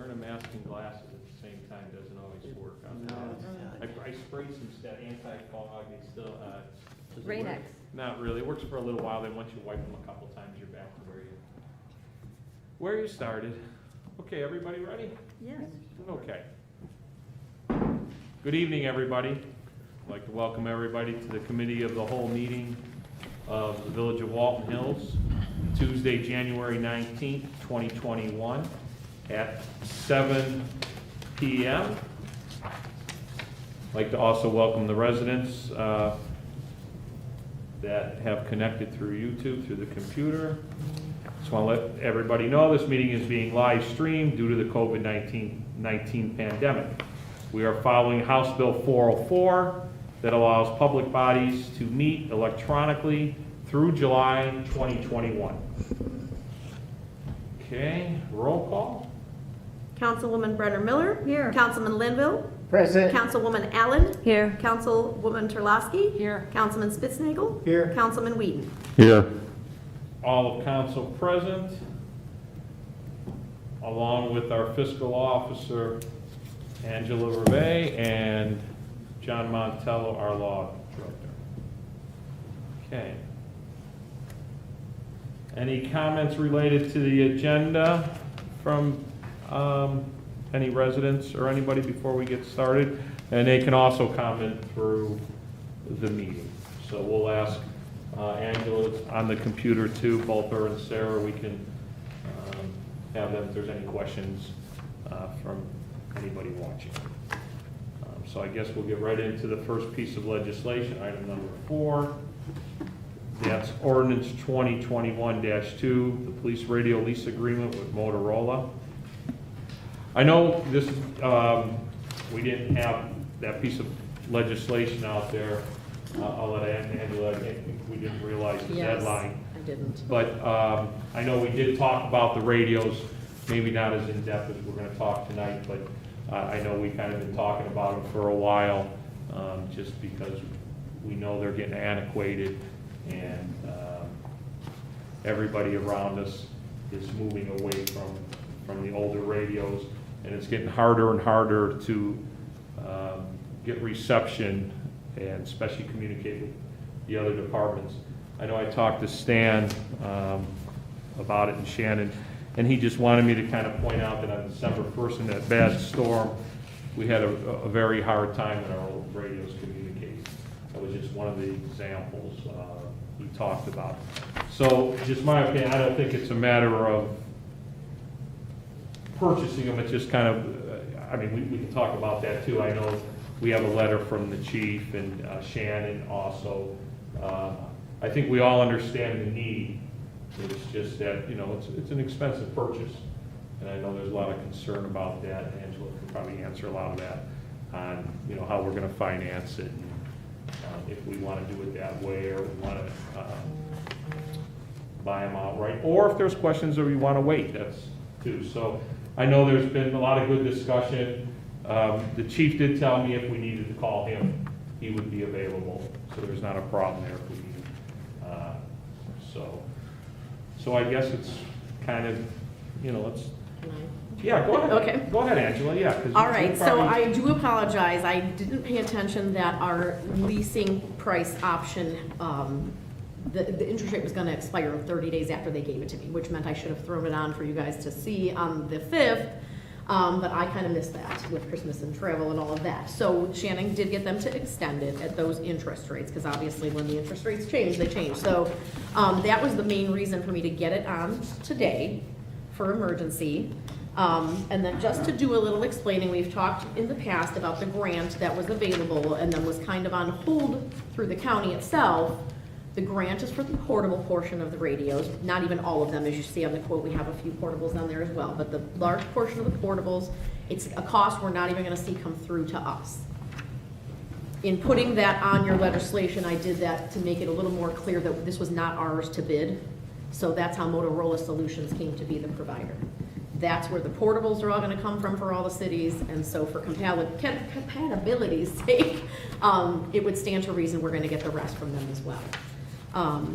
wearing a mask and glasses at the same time doesn't always work on that. I sprayed some anti-fog, they still, Rain-X. not really, it works for a little while, then once you wipe them a couple times, you're back to where you started. Okay, everybody ready? Yes. Okay. Good evening, everybody. I'd like to welcome everybody to the Committee of the Whole meeting of the Village of Walton Hills, Tuesday, January 19th, 2021, at 7 p.m. I'd like to also welcome the residents that have connected through YouTube, through the computer. Just want to let everybody know this meeting is being live streamed due to the COVID-19 pandemic. We are following House Bill 404 that allows public bodies to meet electronically through July 2021. Okay, roll call. Councilwoman Brenner Miller. Here. Councilman Linville. Present. Councilwoman Allen. Here. Councilwoman Terlasky. Here. Councilman Spitznagel. Here. Councilman Whedon. Here. All of council present, along with our fiscal officer, Angela Reve, and John Montello, our law director. Okay. Any comments related to the agenda from any residents or anybody before we get started? And they can also comment through the meeting. So we'll ask Angela's on the computer too, both her and Sarah. We can have them if there's any questions from anybody watching. So I guess we'll get right into the first piece of legislation, item number 4. That's ordinance 2021-2, the police radio lease agreement with Motorola. I know this, we didn't have that piece of legislation out there. I'll let Angela, I think we didn't realize the deadline. I didn't. But I know we did talk about the radios, maybe not as in-depth as we're going to talk tonight, but I know we kind of been talking about them for a while, just because we know they're getting antiquated, and everybody around us is moving away from the older radios, and it's getting harder and harder to get reception and especially communicate with the other departments. I know I talked to Stan about it, and Shannon, and he just wanted me to kind of point out that on December 1st in that bad storm, we had a very hard time in our old radios communicating. That was just one of the examples he talked about. So just my opinion, I don't think it's a matter of purchasing them, it's just kind of, I mean, we can talk about that too. I know we have a letter from the chief and Shannon also. I think we all understand the need. It's just that, you know, it's an expensive purchase. And I know there's a lot of concern about that. Angela can probably answer a lot of that on, you know, how we're going to finance it. And, if we want to do it that way, or we want to buy them outright. Or if there's questions that we want to wait, that's too. So I know there's been a lot of good discussion. The chief did tell me if we needed to call him, he would be available. So there's not a problem there if we need. So I guess it's kind of, you know, let's. Yeah, go ahead. Okay. Go ahead, Angela. Yeah. 'Cause All you right, so probably- I do apologize. I didn't pay attention that our leasing price option, the interest rate was going to expire 30 days after they gave it to me, which meant I should have thrown it on for you guys to see on the 5th. But I kind of missed that with Christmas and travel and all of that. So Shannon did get them to extend it at those interest rates, because obviously when the interest rates change, they change. So that was the main reason for me to get it on today for emergency. And then just to do a little explaining, we've talked in the past about the grant that was available and then was kind of on hold through the county itself. The grant is for the portable portion of the radios, not even all of them. As you see on the quote, we have a few portables on there as well, but the large portion of the portables, it's a cost we're not even gonna see come through to us. In putting that on your legislation, I did that to make it a little more clear that this was not ours to bid. So that's how Motorola Solutions came to be the provider. That's where the portables are all gonna come from for all the cities, and so for compatibility's sake, it would stand to reason we're gonna get the rest from them as well.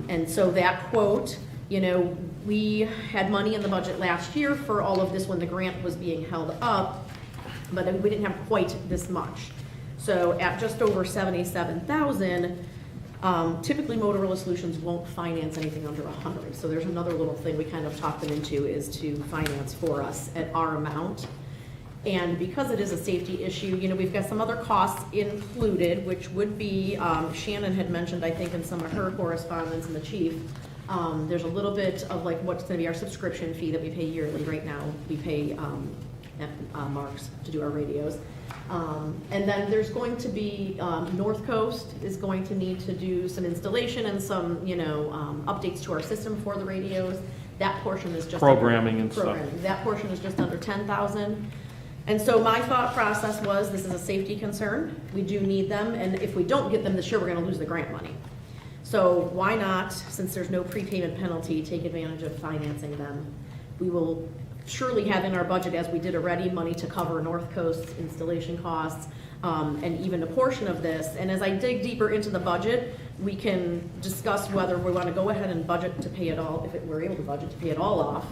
And so that quote You know, we had money in the budget last year for all of this when the grant was being held up, but we didn't have quite this much. So at just over 77,000, typically Motorola Solutions won't finance anything under 100. So there's another little thing we kind of talked them into, is to finance for us at our amount. And because it is a safety issue, you know, we've got some other costs included, which would be, Shannon had mentioned, I think, in some of her correspondence, and the chief, there's a little bit of like what's gonna be our subscription fee that we pay yearly. Right now, we pay at Marks to do our radios. And then there's going to be, North Coast is going to need to do some installation and some, you know, updates to our system for the radios. That portion is just Programming and stuff. programming. That portion is just under 10,000. And so my thought process was, this is a safety concern. We do need them, and if we don't get them this year, we're gonna lose the grant money. So why not, since there's no prepayment penalty, take advantage of financing them? We will surely have in our budget, as we did already, money to cover North Coast installation costs, and even a portion of this. And as I dig deeper into the budget, we can discuss whether we want to go ahead and budget to pay it all, if we're able to budget to pay it all off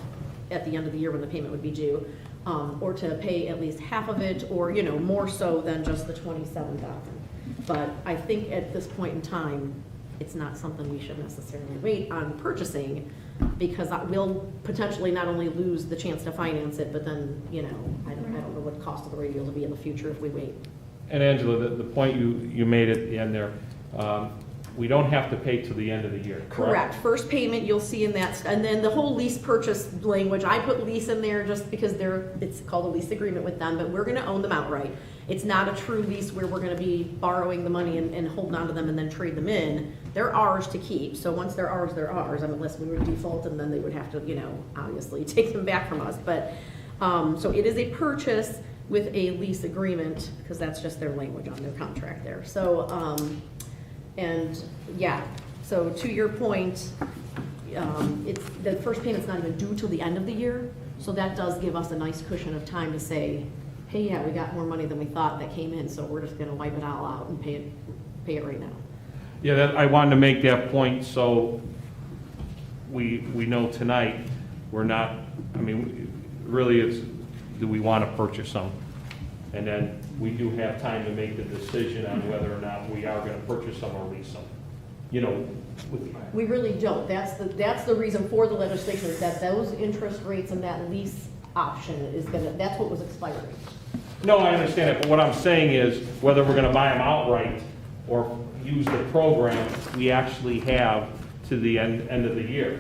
at the end of the year when the payment would be due, or to pay at least half of it, or, you know, more so than just the 27,000. But I think at this point in time, it's not something we should necessarily wait on purchasing, because we'll potentially not only lose the chance to finance it, but then, you know, I don't know what the cost of the radios will be in the future if we wait. And Angela, the point you made at the end there, we don't have to pay till the end of the year, correct? Correct. First payment you'll see in that, and then the whole lease purchase language, I put lease in there just because it's called a lease agreement with them, but we're gonna own them outright. It's not a true lease where we're gonna be borrowing the money and holding on to them and then trade them in. They're ours to keep, so once they're ours, they're ours, unless we would default, and then they would have to, you know, obviously take them back from us. But, so it is a purchase with a lease agreement, because that's just their language on their contract there. So, and yeah, so to your point, the first payment's not even due till the end of the year, so that does give us a nice cushion of time to say, hey, yeah, we got more money than we thought that came in, so we're just gonna wipe it all out and pay it right now. Yeah, I wanted to make that point, so we know tonight, we're not, I mean, really it's, do we want to purchase them? And then we do have time to make the decision on whether or not we are going to purchase them or lease them. You know, We really don't. That's the reason for the legislation, is that those interest rates and that lease option is that's what was expiring. no, I understand it, but what I'm saying is whether we're going to buy them outright or use the program we actually have to the end of the year.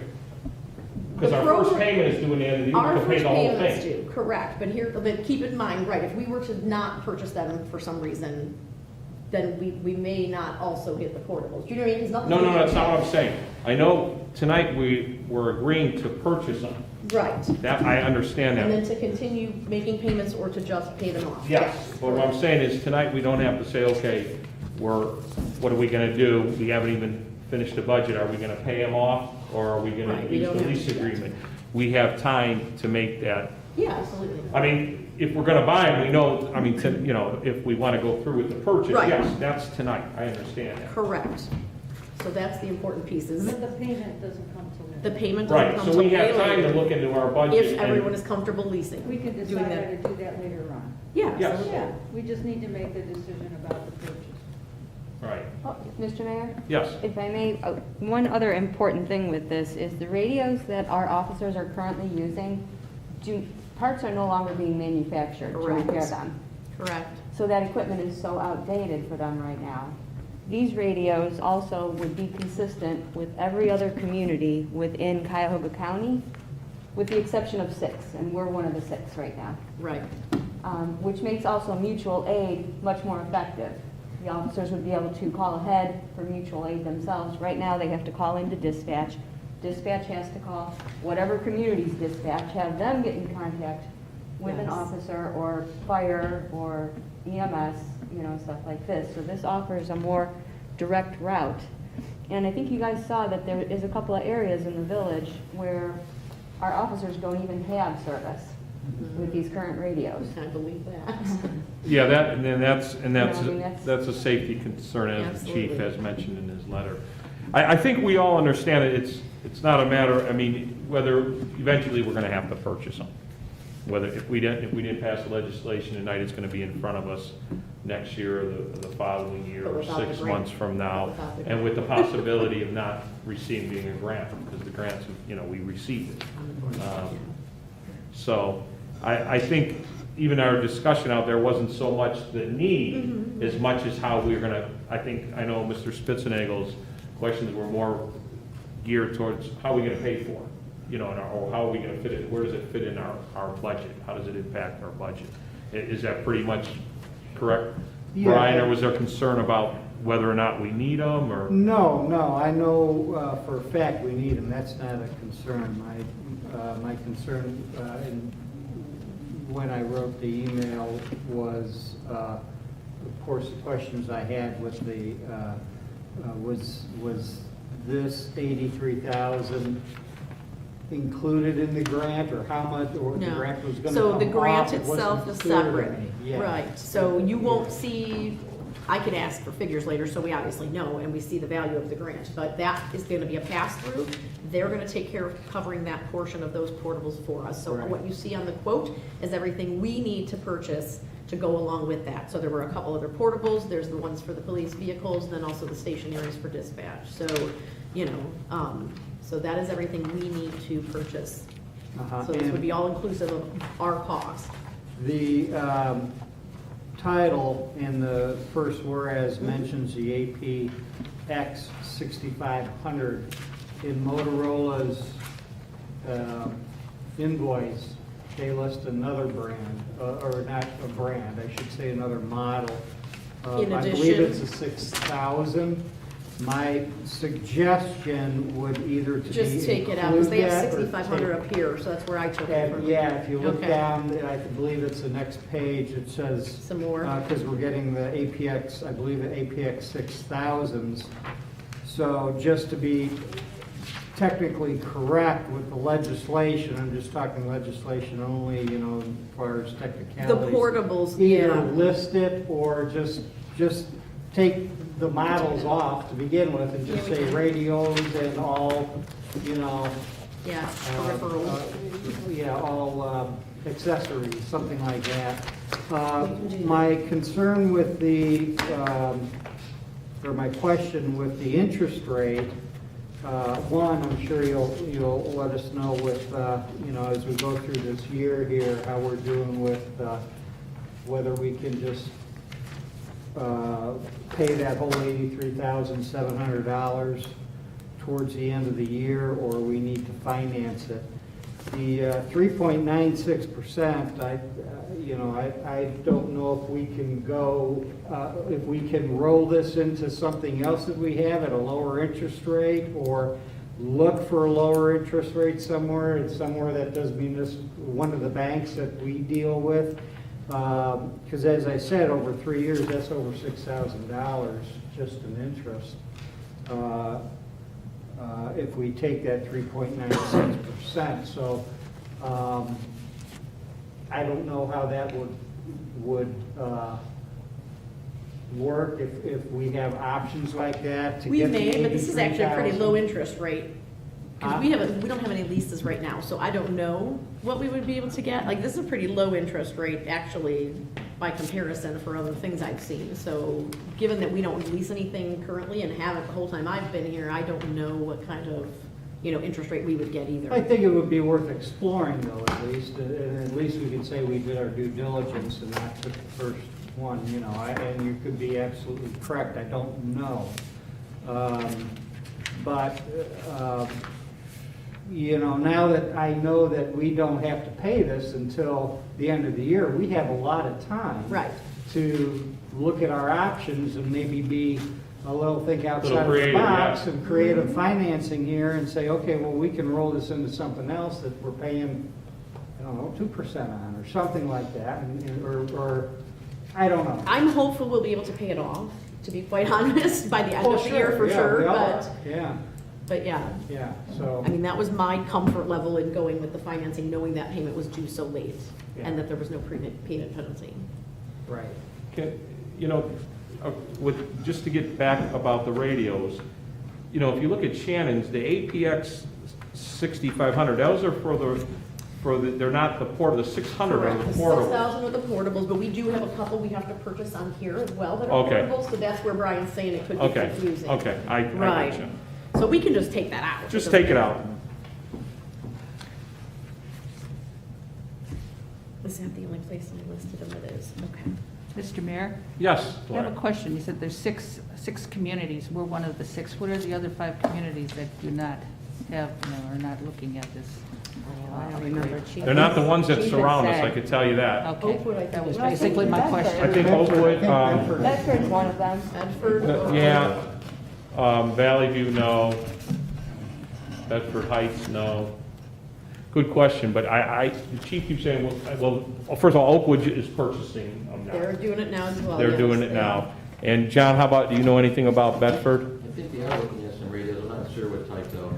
Because our first payment is due in the end of the year, we can pay the whole Our first payment is thing. due, correct, but keep in mind, right, if we were to not purchase them for some reason, then we may not also get the portables. Do you know what I mean? 'Cause nothing. No, that's not what I'm saying. I know tonight we're agreeing to purchase them. Right. That, I understand And then that. to continue making payments or to just pay them off. Yes, but what I'm saying is tonight we don't have to say, okay, what are we gonna do? We haven't even finished the budget. Are we gonna pay them off or are we gonna Right, we use don't the have lease to do that. agreement? We have time to make that. Yeah, absolutely. I mean, if we're gonna buy them, we know, I mean, you know, if we wanna go through with the purchase, Right. yes, that's tonight. I understand that. Correct. So that's the important pieces. But the payment doesn't come till then. The payment doesn't Right, come so till we have way time to later, look into our budget. if and- everyone is comfortable leasing. We can doing decide that. how to do that later on. Yeah. Yes. absolutely. Yeah, we just need to make the decision about the purchase. Right, Oh, Mr. Mayor, yes. if I may, one other important thing with this is the radios that our officers are currently using, parts are no longer being manufactured to Correct. repair them. Correct. So that equipment is so outdated for them right now. These radios also would be consistent with every other community within Cuyahoga County, with the exception of 6, and we're one of the 6 right now. Right. Which makes also mutual aid much more effective. The officers would be able to call ahead for mutual aid themselves. Right now, they have to call into dispatch. Dispatch has to call whatever community's dispatch, have them get in contact with an Yes. officer or fire or EMS, you know, stuff like this. So this offers a more direct route. And I think you guys saw that there is a couple of areas in the village where our officers don't even have service with these current radios. I believe that. Yeah, that's I mean, that's- a safety concern, as the chief Absolutely. has mentioned in his letter. I think we all understand it, it's not a matter, I mean, whether, eventually we're gonna have to purchase them. Whether, if we didn't pass the legislation tonight, it's gonna be in front of us next year, or the following year, But or without the 6 grant. months from now. Without the And grant. with the possibility of not receiving a grant, because the grants, you know, we received it. So, I think even our discussion out there wasn't so much the need, as much as how we're gonna, I know Mr. Spitznagel's questions were more geared towards how are we gonna pay for it? You know, or how are we gonna fit it, where does it fit in our budget? How does it impact our budget? Is that pretty much correct, Yeah. Brian, or was there concern about whether or not we need them, or? No, I know for a fact we need them, that's not a concern. My concern, and when I wrote the email was, of course, the questions I had with the, was this 83,000 included in the grant, or how much, or the No. grant was gonna So come the grant off? It wasn't itself is clear to separate. me. Yeah. Right, so you won't see, I can ask for figures later, so we obviously know, and we see the value of the grant, but that is gonna be a pass-through. They're gonna take care of covering that portion of those portables for us. So Right. what you see on the quote is everything we need to purchase to go along with that. So there were a couple other portables, there's the ones for the police vehicles, and then also the stationaries for dispatch. So, you know, so that is everything we need to purchase. Uh-huh. So this And- would be all inclusive of our cost. The title in the first whereas mentions the APX 6500. In Motorola's invoice, they list another brand, or not a brand, I should say another model. In I believe addition- it's a 6000. My suggestion would either to be Just take it out, because they have include that or 6,500 take- up here, so that's where I took it and from. yeah, if you look Okay. down, I believe it's the next page, it says. Some more. Because we're getting the APX, I believe the APX 6000s. So just to be technically correct with the legislation, I'm just talking legislation only, you know, as far as The technicalities. portables, Either yeah. list it or just take the models off to begin with and just Yeah, we say can. radios and all, you know, Yeah, uh, peripherals. yeah, all accessories, something like that. We can do that. My concern with the, or my question with the interest rate, one, I'm sure you'll let us know with, you know, as we go through this year here, how we're doing with whether we can just pay that whole $83,700 towards the end of the year, or we need to finance it. The 3.96%, you know, I don't know if we can go, if we can roll this into something else that we have at a lower interest rate, or look for a lower interest rate somewhere. It's somewhere that does mean this, one of the banks that we deal with. Because as I said, over 3 years, that's over $6,000 just in interest. If we take that 3.96%. So I don't know how that would work if we have options like that to We get the may, but this is actually a pretty 83,000. low interest rate. Because Huh? we don't have any leases right now, so I don't know what we would be able to get. Like, this is a pretty low interest rate, actually, by comparison for other things I've seen. So, given that we don't lease anything currently and haven't the whole time I've been here, I don't know what kind of, you know, interest rate we would get either. I think it would be worth exploring though, at least, and at least we could say we did our due diligence and not took the first one, you know, and you could be absolutely correct, I don't know. But, you know, now that I know that we don't have to pay this until the end of the year, we have a lot of time. Right. To look at our options and maybe be a little think outside of the creative, box yeah. and creative financing here and say, okay, well, we can roll this into something else that we're paying, I don't know, 2% on or something like that, or, I don't know. I'm hopeful we'll be able to pay it off, to be quite honest, by the end Oh, of the year for yeah, sure, we all but, are. Yeah, yeah. yeah, so. I mean, that was my comfort level in going with the financing, knowing that payment was due so late, Yeah. and that there was no payment penalty. Right. You know, just to get back about the radios, you know, if you look at Shannon's, the APX 6500, those are they're not the the 600 are Correct, the the portables. 6,000 with the portables, but we do have a couple we have to purchase on here as well that are Okay. portables, so that's where Brian's saying it could be Okay, confusing. okay, I Right. get you. So we can just take that out. Just doesn't take it matter. out. Is that the only place I listed them? It is, okay. Mr. Mayor, Yes, I have a Laura. question. You said there's six communities. We're one of the six. What are the other 5 communities that do not have, are not looking at this? I don't remember. They're not the ones that Chief had surround us, said- I could tell you that. Okay, Oakwood, I think, that was is- basically my I think question. I think Oakwood, Bedford's one of them. Bedford. yeah, Valley View, no. Bedford Heights, no. Good question, but the chief keeps saying, well, first of all, Oakwood is purchasing them They're now. doing it now as well. They're yes, doing it they now. are. And John, how about, do you know anything about Bedford? I think they are looking at some radios, I'm not sure what type though.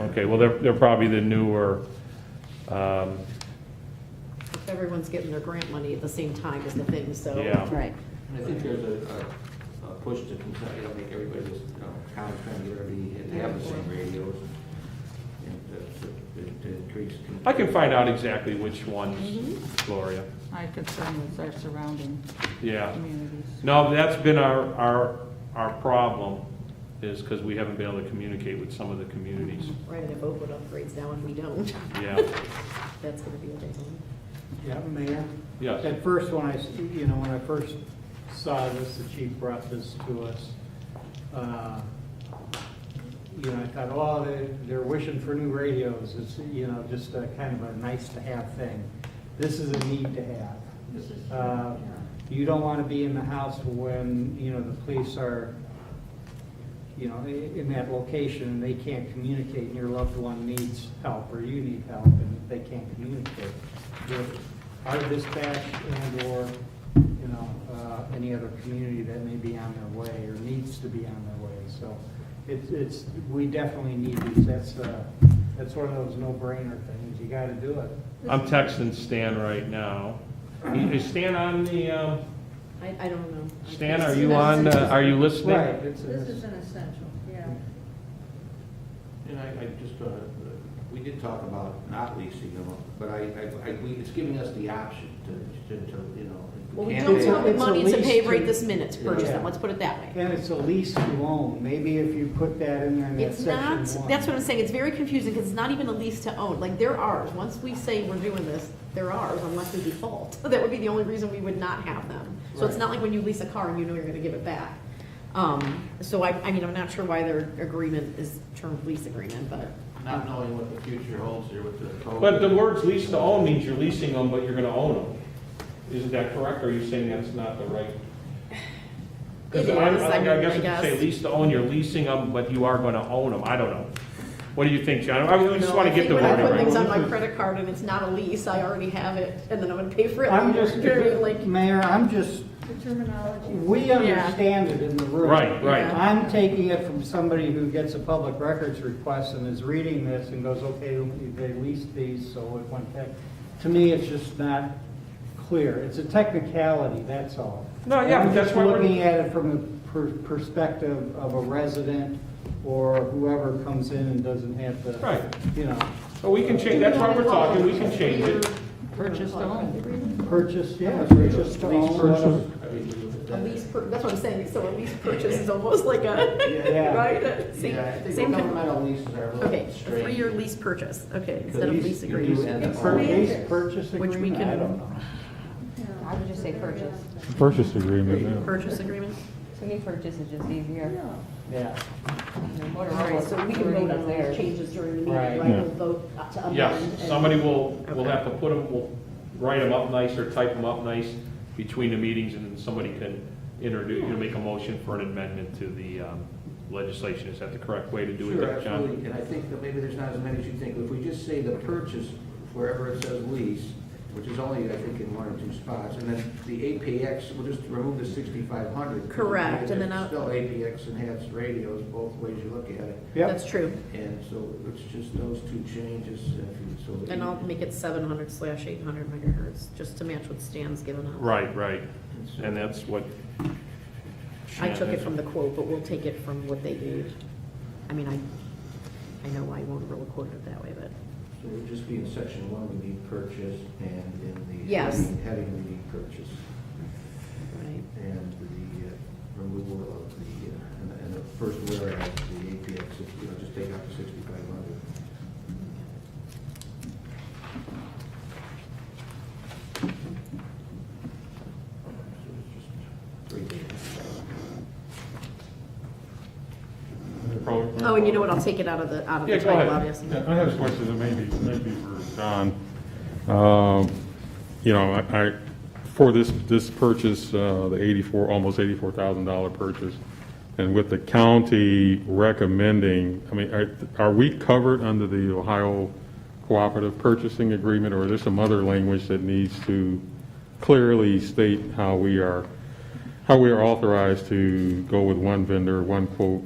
Okay, well, they're probably the newer, If everyone's getting their grant money at the same time is the thing, so. yeah. Right. And I think there's a push to make everybody just, college trying to get everybody to have the same radios. And to increase. I can find out exactly which ones, Mhm. Gloria. My concern was our surrounding Yeah. communities. No, that's been our problem, is because we haven't been able to communicate with some of the communities. Right, and if Oakwood upgrades now and we don't, Yeah, that's gonna be a big one. Yeah, Mayor? yes. At first, when I first saw this, the chief brought this to us, I thought, oh, they're wishing for new radios. It's, just a kind of a nice to have thing. This is a need to have. You don't want to be in the house when, the police are, in that location and they can't communicate and your loved one needs help or you need help and they can't communicate. With our dispatch and/or, any other community that may be on their way or needs to be on their way. So we definitely need these. That's one of those no-brainer things. You got to do it. I'm texting Stan right now. Is Stan on the, I don't know. Stan, are you on, are you listening? Right. This is an essential, yeah. And I just, we did talk about not leasing them, but it's giving us the option to Well, we can't don't pay- have the It's a money to lease pay to- right this minute to purchase Yeah. them, let's put it that way. And it's a lease to own. Maybe if you put that in there in that It's not, section 1. that's what I'm saying, it's very confusing, because it's not even a lease to own, like, they're ours, once we say we're doing this, they're ours unless we default. That would be the only reason we would not have them. So it's Right. not like when you lease a car and you know you're gonna give it back. So I'm not sure why their agreement is termed lease agreement, but. Not knowing what the future holds here with the COVID. But the words lease to own means you're leasing them, but you're gonna own them. Isn't that correct, or are you saying that's not the right? It is, I guess if you guess. say lease to own, you're leasing them, but you are gonna own them, I don't know. What do you think, John? I mean, we just wanna get the When I wording put things on right. my credit card and it's not a lease, I already have it, and then I'm gonna pay for it. I'm later. just, Like, Mayor, The terminology. we understand it in the room. Right, right. Yeah. I'm taking it from somebody who gets a public records request and is reading this and goes, okay, they leased these, so it went back. To me, it's just not clear. It's a technicality, that's all. No, yeah, I'm but that's just why we're- looking at it from the perspective of a resident or whoever comes in and doesn't have to, Right. So we can change, that's why we're talking, we can change it. Purchase to own. purchase, yeah, purchase to Lease own. purchase. a lease, that's what I'm saying, so a lease purchase is almost like a, Yeah. right? Same- Yeah, I think same thing. governmental leases are a little Okay, a strange. 3-year lease purchase, okay, instead of Lease- lease you do agreement. end up- Lease purchase Which we agreement, I can- don't know. I would just say purchase. Purchase agreement, yeah. Purchase agreement? To me, purchase is just easier. Yeah. All right, so we can vote on there. those changes during the meeting, Right. right? Yeah. We'll vote to amend. Yes, and- somebody will Okay. have to put them, will write them up nice or type them up nice between the meetings, and then somebody can introduce, make a motion for an amendment to the legislation. Is that the correct way to do it, Sure, John? absolutely, and I think that maybe there's not as many as you think. If we just say the purchase, wherever it says lease, which is only, I think, in 1 or 2 spots, and then the APX, we'll just remove the 6,500. Correct, and then It's I'll- still APX enhanced radios, both ways you look at it. Yep. That's true. And so it's just those 2 changes, so that. And I'll make it 700/800 megahertz, just to match what Stan's given us. Right, right. And that's what. I took it from the quote, but we'll take it from what they gave. I mean, I know I won't have recorded it that way, but. So it would just be in section 1, we need purchase, and in the Yes. heading, we need purchase. Right. And the removal of and the first whereas, the APX, just take out the 6,500. So it's just 3 days. Oh, and you know what, I'll take it out of the Yeah, go title, ahead. obviously. Yeah, I have a question that maybe for John. For this purchase, the almost $84,000 purchase, and with the county recommending, I mean, are we covered under the Ohio Cooperative Purchasing Agreement, or is there some other language that needs to clearly state how we are authorized to go with one vendor, one quote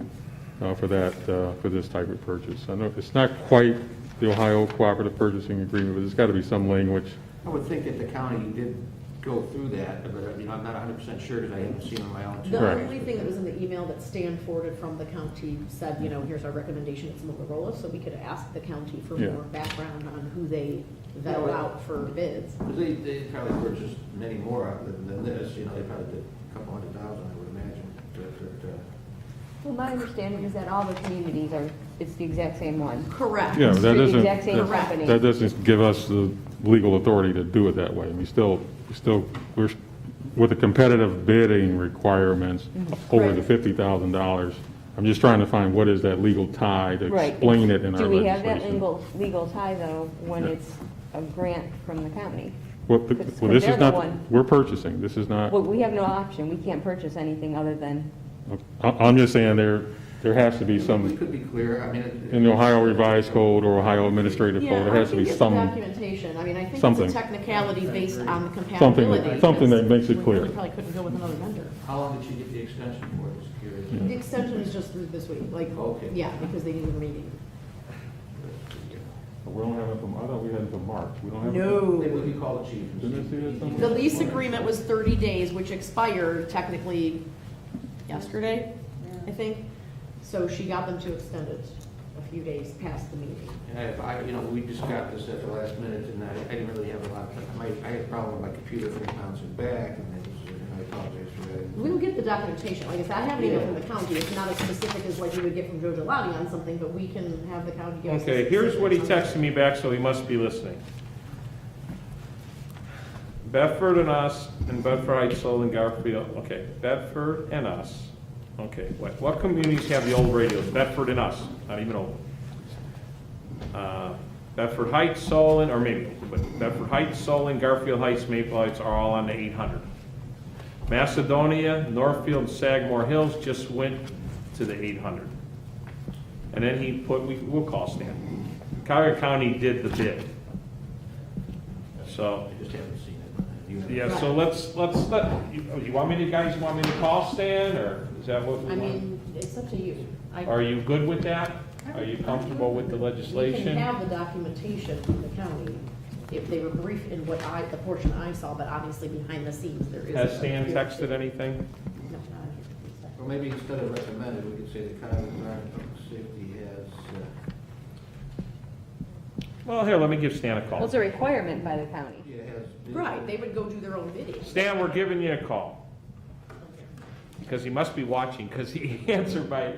for this type of purchase? I know it's not quite the Ohio Cooperative Purchasing Agreement, but there's got to be some language. I would think that the county did go through that, but, I'm not 100% sure because I haven't seen on my own. The Right. only thing that was in the email that Stan forwarded from the county said, here's our recommendation, it's Motorola, so we could ask the county for Yeah. more background on who they vet out for bids. Because they probably purchased many more out than this, they probably did a couple $100,000, I would imagine. Well, my understanding is that all the communities it's the exact same one. Correct. Yeah, It's that the doesn't, exact same Correct. company. that doesn't give us the legal authority to do it that way. We're with the competitive bidding requirements over the $50,000. I'm just trying to find what is that legal tie to Right. explain it in our Do we have legislation. that legal tie, though, when Yeah. it's a grant from the county? Well, Because this they're is the not, one- we're purchasing, this is not, Well, we have no option. We can't purchase anything other than, I'm just saying there has to be We some, could be clear, I mean. in the Ohio Revised Code or Ohio Administrative Code, there has to be Yeah, I think some, it's the documentation. I mean, I think something. it's a technicality based on the compatibility. Something that makes it because clear. We probably couldn't go with another vendor. How long did you get the extension for? Just curious. The extension is just through this week, Okay. yeah, because they needed a meeting. we don't have it from, I thought we had it from March. We don't have it. Maybe we could call the chief. and Didn't I see that somewhere? The lease agreement was 30 days, which expired technically yesterday, I think. So she got them to extend it a few days past the meeting. And we just got this at the last minute, and I didn't really have a lot of time. I had a problem with my computer from bouncing back, and I apologize for that. We'll get the documentation. Like I said, I have an email from the county. It's not as specific as like you would get from Joe Gelati on something, but we can have the county give us. the Okay, here's what he specifics texted me back, so he must be listening. Bedford and us, and Bedford Heights, Solon, Garfield, okay, Bedford and us. Okay, what communities have the old radios? Bedford and us, not even old. Bedford Heights, Solon, or maybe, but Bedford Heights, Solon, Garfield Heights, Maple Heights are all on the 800. Macedonia, Northfield, Sagamore Hills just went to the 800. And then he put, we'll call Stan. Cuyahoga County did the bid. So, I just haven't seen it. yeah, so let's you want me to call Stan, or is that what we I want? mean, it's up to you. Are you good with that? Are you comfortable with the We legislation? can have the documentation from the county if they were brief in the portion I saw, but obviously behind the scenes there is. Has Stan texted anything? No, not here. Well, maybe instead of recommended, we could say the Cuyahoga Environmental Public Safety has, Well, here, let me give Stan a well, call. it's a requirement by the county. has. Right, they would go do their own bidding. Stan, we're giving you a call. Because he must be watching, because he answered my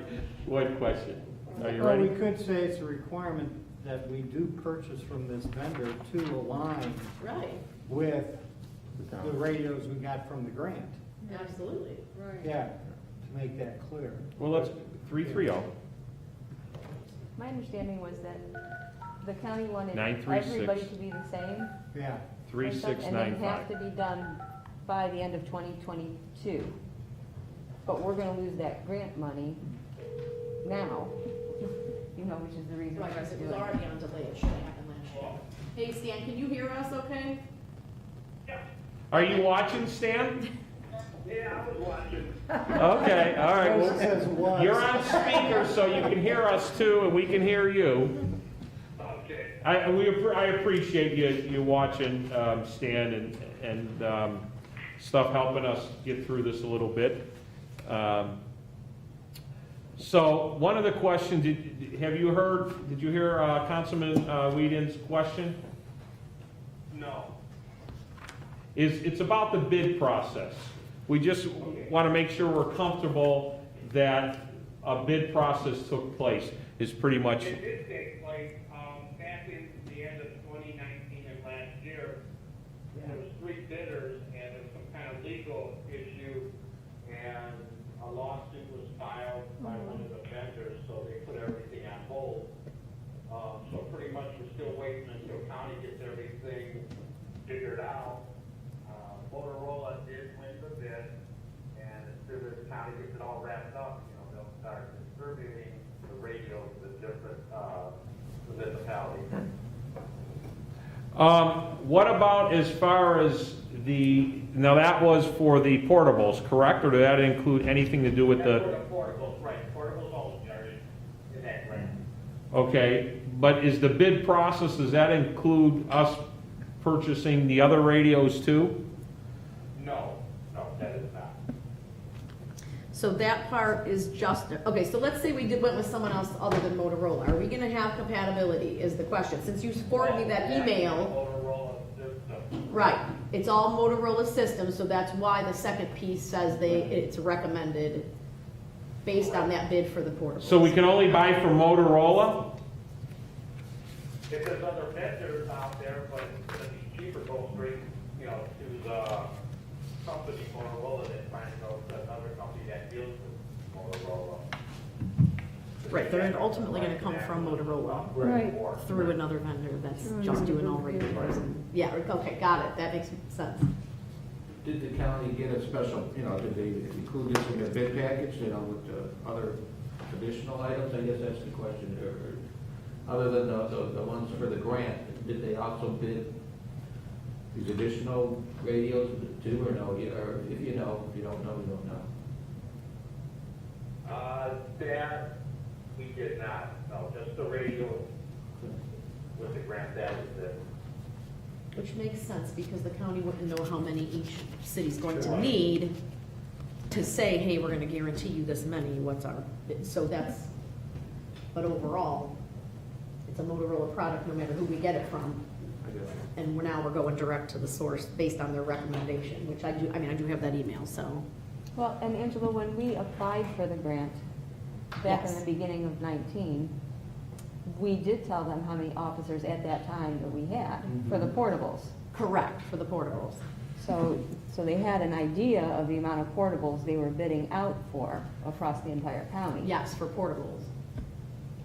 one question. Are you Well, we ready? could say it's a requirement that we do purchase from this vendor to align Right, with the radios we got from the grant. absolutely. Yeah, to make that clear. Well, let's, 330. My understanding was that the county wanted 936. everybody to be the same. Yeah. or something, And then have 3695. to be done by the end of 2022. But we're gonna lose that grant money now, which is the reason Right, for us because to it do was it. already on delay, it should have happened last year. Hey Stan, can you hear us okay? Are you watching, Stan? Yeah, I was watching. Okay, all right. Well, it says Well, was. you're on speaker, so you can hear us too, and we can hear you. Okay. I appreciate you watching, Stan, and stuff helping us get through this a little bit. So one of the questions, did you hear Councilman Whedon's question? No. It's about the bid process. We just want to make sure we're comfortable that a bid process took place, is pretty much, It did take place, back in the end of 2019 and last year. There was 3 bidders, and there was some kind of legal issue, and a lawsuit was filed by one of the vendors, so they put everything on hold. So pretty much we're still waiting until county gets everything figured out. Motorola did win the bid, and as soon as the county gets it all wrapped up, they'll start distributing the radios to different municipalities. what about as far as now that was for the portables, correct? Or did that include anything to do with That's the, for the portables, right, portables only are in that grant. okay, but is the bid process, does that include us purchasing the other radios too? No, that is not. So that part is just, okay, so let's say we went with someone else other than Motorola. Are we gonna have compatibility is the question. Since you forwarded me that email, Motorola system. right, it's all Motorola systems, so that's why the second piece says it's recommended based on that bid for the portables. So we can only buy from Motorola? If there's other vendors out there, but it's gonna be cheaper, go straight, to the company Motorola than trying to go to another company that deals with Motorola. Right, they're ultimately gonna come from Motorola Right. through another vendor that's Through just another doing all vendor. radios. Yeah, okay, got it, that makes sense. Did the county get a special, did they include this in their bid package, with the other additional items? I guess that's the question. Or other than the ones for the grant, did they also bid these additional radios too, or no? Or if you know, if you don't know, you don't know. That, we did not, no, just the radio with the grant, that was it. Which makes sense, because the county wouldn't know how many each city's going to need to say, hey, we're gonna guarantee you this many, what's our, so that's, but overall, it's a Motorola product, no matter who we get it from. I guess. And now we're going direct to the source based on their recommendation, which I do have that email, so. Well, and Angela, when we applied for the grant back in Yes. the beginning of 19, we did tell them how many officers at that time that we had for the portables. Correct, for the portables. So they had an idea of the amount of portables they were bidding out for across the entire county. Yes, for portables.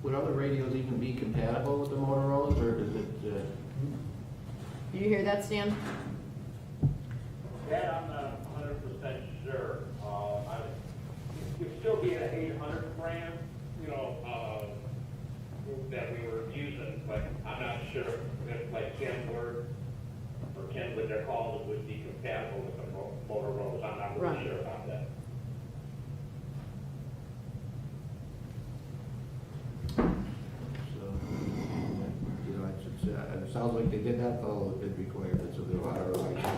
Would other radios even be compatible with the Motorola's, or does it? Did you hear that, Stan? That I'm not 100% sure. It'd still be an 800 brand, that we were using, but I'm not sure if like Ken Word or Ken, what they're called, would be compatible with the Motorola's. I'm not really Right. sure about that. It sounds like they did not follow the bid requirements of the water rights.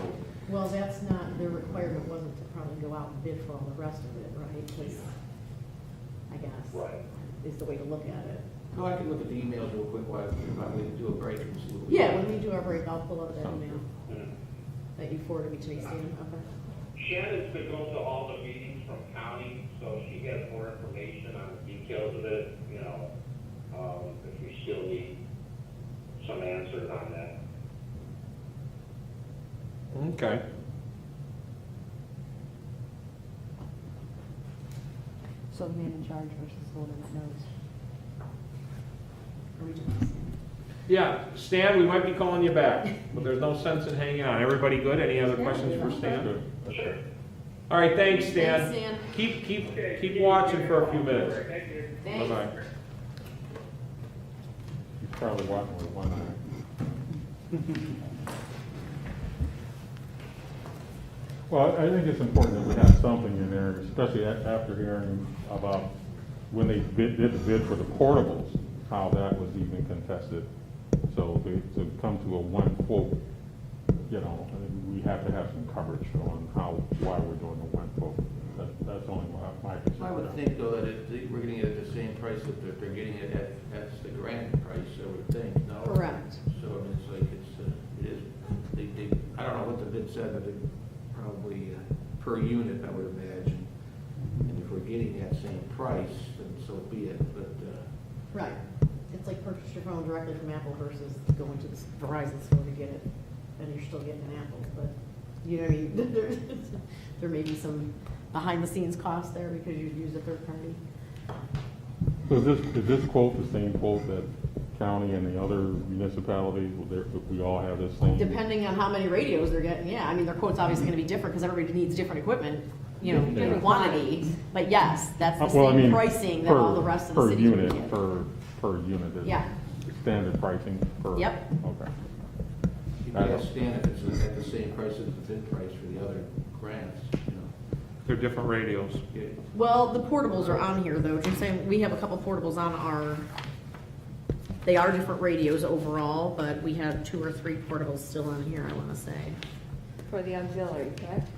Well, that's not, their requirement wasn't to probably go out and bid for all the rest of it, right? 'Cause I guess. Right. Is the way to look at it. No, I can look at the emails real quick while we do a break and see what we. Yeah, when we do our break, I'll pull up that Sounds email Mm. that you forwarded me today, Stan. Okay. Shannon's to go to all the meetings from county, so she has more information on the details of it, if we still need some answers on that. Okay. So the man in charge versus the one that knows. Are we doing this? Yeah, Stan, we might be calling you back, but there's no sense in hanging on. Everybody good? Any other questions for Stan? Sure. All right, thanks, Stan. Thanks, Stan. Keep watching for a few minutes. Thank you. Thanks. Bye-bye. He's probably watching with one eye. Well, I think it's important that we have something in there, especially after hearing about when they did the bid for the portables, how that was even contested. So to come to a one quote, I mean, we have to have some coverage on why we're doing a one quote. that's only my concern. I would think though that we're getting it at the same price that they're getting it at, that's the grant price, I would think, no? Correct. So I mean, it's like, it is, they, I don't know what the bid said, but it probably per unit, I would imagine. And if we're getting that same price, then so be it, but, Right. It's like purchase your phone directly from Apple versus going to the Verizon store to get it, and you're still getting an Apple, but, you know what I mean? There may be some behind-the-scenes cost there because you use a third party. So is this quote the same quote that county and the other municipalities, we all have this same? Depending on how many radios they're getting, yeah, I mean, their quote's obviously gonna be different because everybody needs different equipment, you know, Yeah. different quantity, but yes, that's the Well, I same mean, pricing that all the rest of the cities would get. Per unit, is Yeah. standard pricing per? Yep. Okay. you can't stand if it's at the same price as the bid price for the other grants, you know. They're different radios. Well, the portables are on here, though, just saying, we have a couple portables on our, they are different radios overall, but we have 2 or 3 portables still on here, I wanna say. For the auxiliary, correct?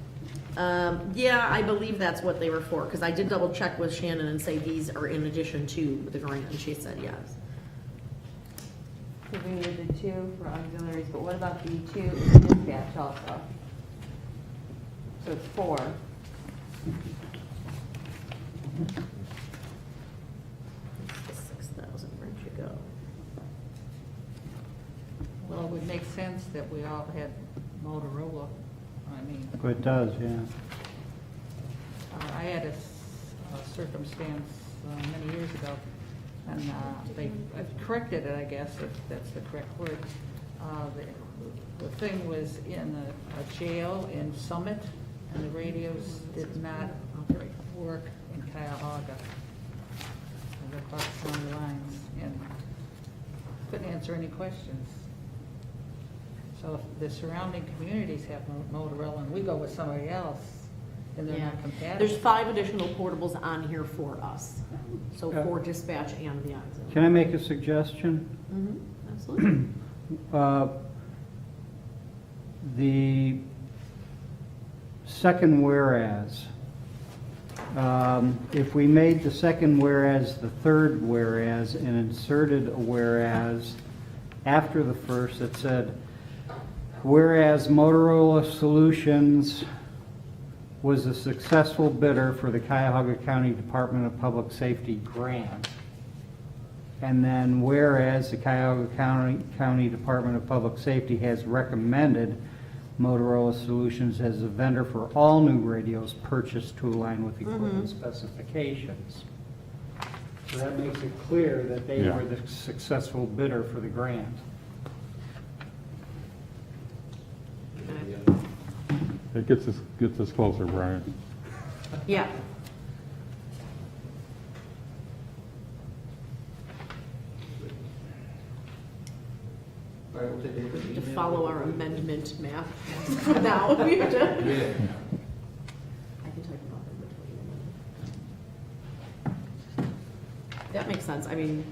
Yeah, I believe that's what they were for, because I did double check with Shannon and say these are in addition to the grant, and she said yes. Because we needed the 2 for auxiliaries, but what about the 2 in dispatch also? So it's 4. The 6,000, where'd you go? Well, it would make sense that we all had Motorola, I mean. It does, yeah. I had a circumstance many years ago, and I've corrected it, I guess, if that's the correct word. The thing was in a jail in Summit, and the radios did not work in Cuyahoga. And they're across county lines, and couldn't answer any questions. So if the surrounding communities have Motorola, and we go with somebody else, and they're Yeah. not compatible. There's 5 additional portables on here for us, so Yeah. for dispatch and the auxiliary. Can I make a suggestion? Absolutely. The second whereas, if we made the second whereas the third whereas and inserted a whereas after the first that said, whereas Motorola Solutions was a successful bidder for the Cuyahoga County Department of Public Safety grant. And then whereas the Cuyahoga County Department of Public Safety has recommended Motorola Solutions as a vendor for all new radios purchased to align with equipment specifications. So that makes it clear that they Yeah. were the successful bidder for the grant. It gets us closer, Brian. Yeah. All right, we'll take it. We have to follow our amendment map now. We have to. Yeah. I can type it up in between. That makes sense. I mean,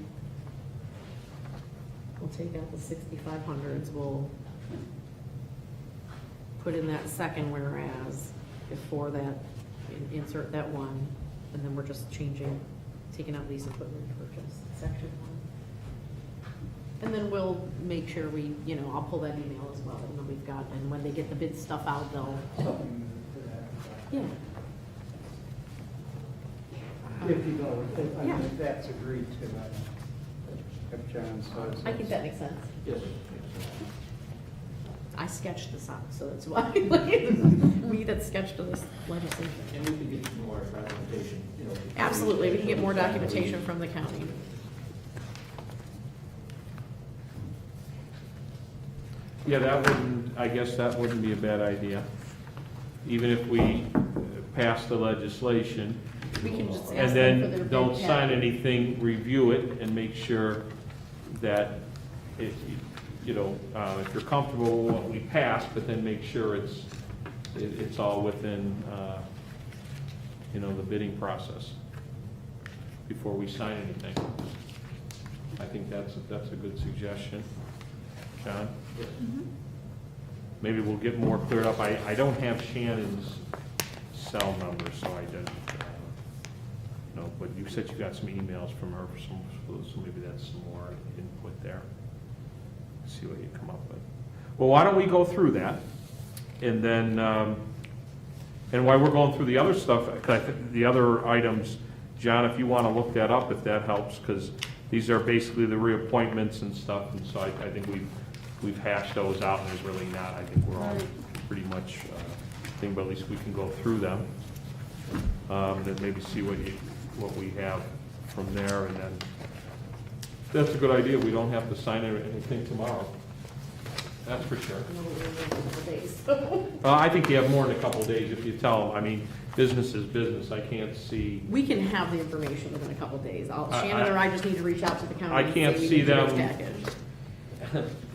we'll take out the 6,500s. We'll put in that second whereas before that, insert that one, and then we're just changing, taking out lease equipment purchase, section 1. And then we'll make sure we, you know, I'll pull that email as well, and then we've got, and when they get the bid stuff out, they'll, yeah. If you go, I Yeah. mean, if that's agreed to, if John says. I think that makes sense. Yes. I sketched this out, so that's why, me that sketched this legislation. And we can get some more documentation, you know. Absolutely, we can get more documentation from the county. Yeah, I guess that wouldn't be a bad idea. Even if we pass the legislation, We can just and ask them for their then bid don't sign package. anything, review it, and make sure that if, you know, if you're comfortable with what we passed, but then make sure it's all within, you know, the bidding process before we sign anything. I think that's a good suggestion. John? Maybe we'll get more cleared up. I don't have Shannon's cell number, so I didn't, no, but you said you got some emails from her, so maybe that's some more input there. See what you come up with. Well, why don't we go through that? And then, and while we're going through the other stuff, 'cause I think the other items, John, if you want to look that up, if that helps, because these are basically the reappointments and stuff, and so I think we've hashed those out, and there's really not, I think we're all pretty much, thing, but at least we can go through them. Then maybe see what we have from there, and then, that's a good idea, we don't have to sign anything tomorrow. That's for sure. I think you have more than a couple of days if you tell them. I mean, business is business. I can't see, We can have the information within a couple of days. I- Shannon or I just need to reach out to the county. I and can't say we see need your them- package.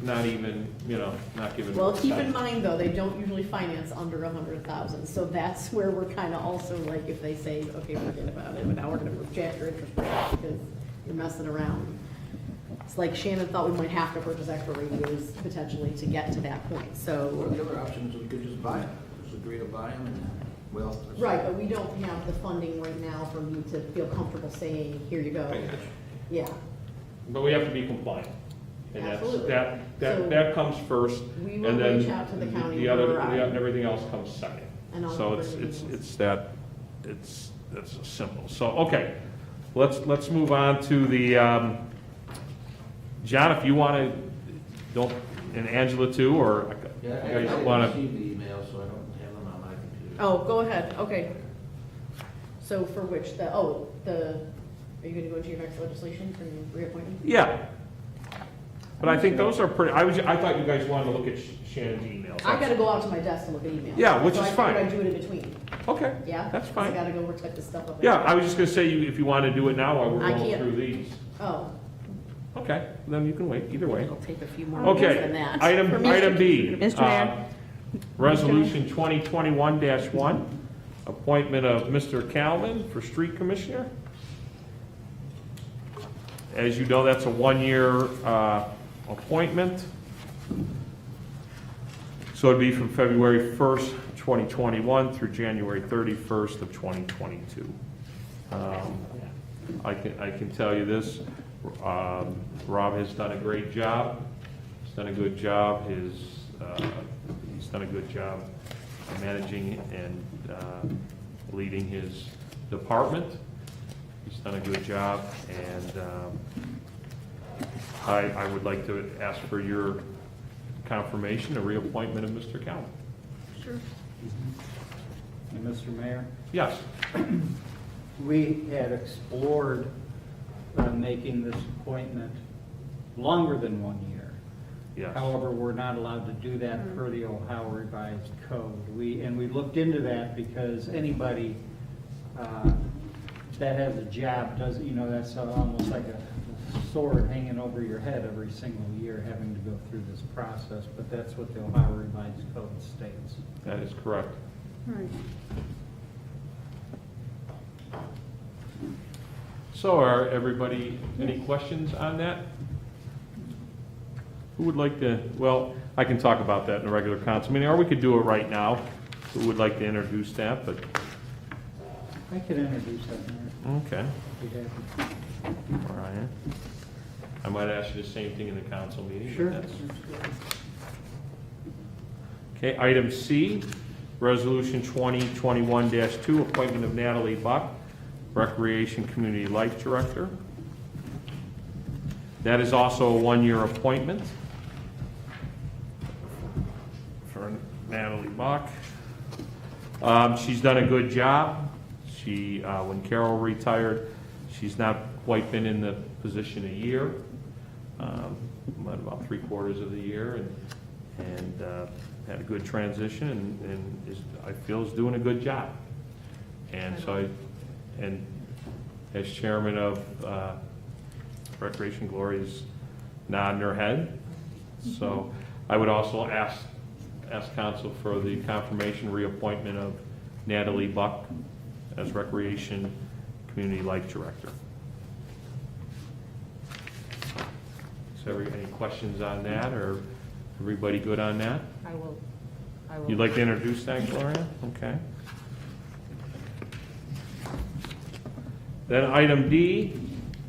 not even, not giving. Well, keep in mind, though, they don't usually finance under 100,000, so that's where we're kind of also like, if they say, okay, forget about it, but now we're gonna project your interest rate because you're messing around. It's like Shannon thought we might have to purchase extra radios potentially to get to that point, One so. of the other options, we could just buy them, just agree to buy them, and, well. that's- Right, but we don't have the funding right now for me to feel comfortable saying, here you go. I got you. Yeah, But we have to be compliant. And that's, Absolutely. So- that comes first. We will and then reach out to the county The other, and provide. everything else comes second. And I'll So bring the it's emails. that's simple. So, okay, let's move on to the, John, if you want to, and Angela too, or Yeah, you guys I want to? received the email, so I don't have them on my computer. oh, go ahead, okay. So for which, are you gonna go into your next legislation for reappointment? Yeah. But I think those are pretty, I thought you guys wanted to look at Shannon's emails. I gotta go out to my desk to look at emails. Yeah, which So is I figured fine. I'd do it in between, Okay. yeah? That's 'Cause fine. I gotta go work type this stuff up. Yeah, I was just gonna say, if you want to do it now while we're I going can't. through these. Oh, Okay, then you can wait, either way. it'll take a few more minutes Okay, than that. item For me to- B. Mr. Mayor. Resolution 2021-1, appointment of Mr. Calvin for street commissioner. As you know, that's a one-year appointment. So it'd be from February 1st, 2021 through January 31st of 2022. I can tell you this, Rob has done a great job. He's done a good job. He's done a good job managing and leading his department. He's done a good job, and I would like to ask for your confirmation, a reappointment of Mr. Calvin. Sure. And Mr. Mayor, Yes. we had explored making this appointment longer than 1 year. Yes. However, we're not allowed to do that per the Ohio Revised Code. We looked into that because anybody that has a job does, that's almost like a sword hanging over your head every single year, having to go through this process, but that's what the Ohio Revised Code states. That is correct. Right. So are everybody, any questions on that? Who would like to, well, I can talk about that in a regular council meeting, or we could do it right now. Who would like to introduce that, but, I can introduce that, Mayor. okay. if you'd have me. Brian. I might ask you the same thing in the council meeting. but Sure. that's- Okay, item C, Resolution 2021-2, appointment of Natalie Buck, Recreation Community Life Director. That is also a one-year appointment for Natalie Buck. She's done a good job. She, when Carol retired, she's not quite been in the position a year, but about 3/4 of the year, and had a good transition, and is, I feel, is doing a good job. And so, and as chairman of Recreation, Gloria's nodding her head. So I would also ask council for the confirmation reappointment of Natalie Buck as Recreation Community Life Director. So any questions on that, or everybody good on that? I will. You'd like to introduce that, Gloria? Okay. Then item D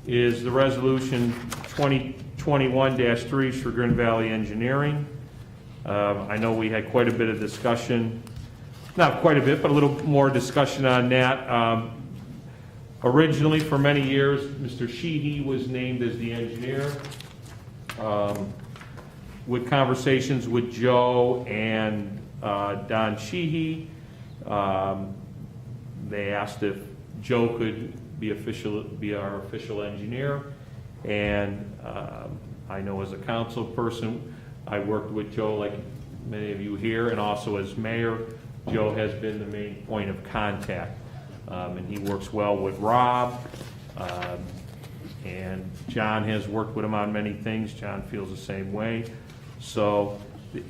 is the resolution 2021-3, Chagrin Valley Engineering. I know we had quite a bit of discussion, not quite a bit, but a little more discussion on that. Originally, for many years, Mr. Sheehy was named as the engineer. With conversations with Joe and Don Sheehy, they asked if Joe could be our official engineer. And I know as a council person, I worked with Joe like many of you here, and also as mayor, Joe has been the main point of contact. And he works well with Rob, and John has worked with him on many things. John feels the same way. So,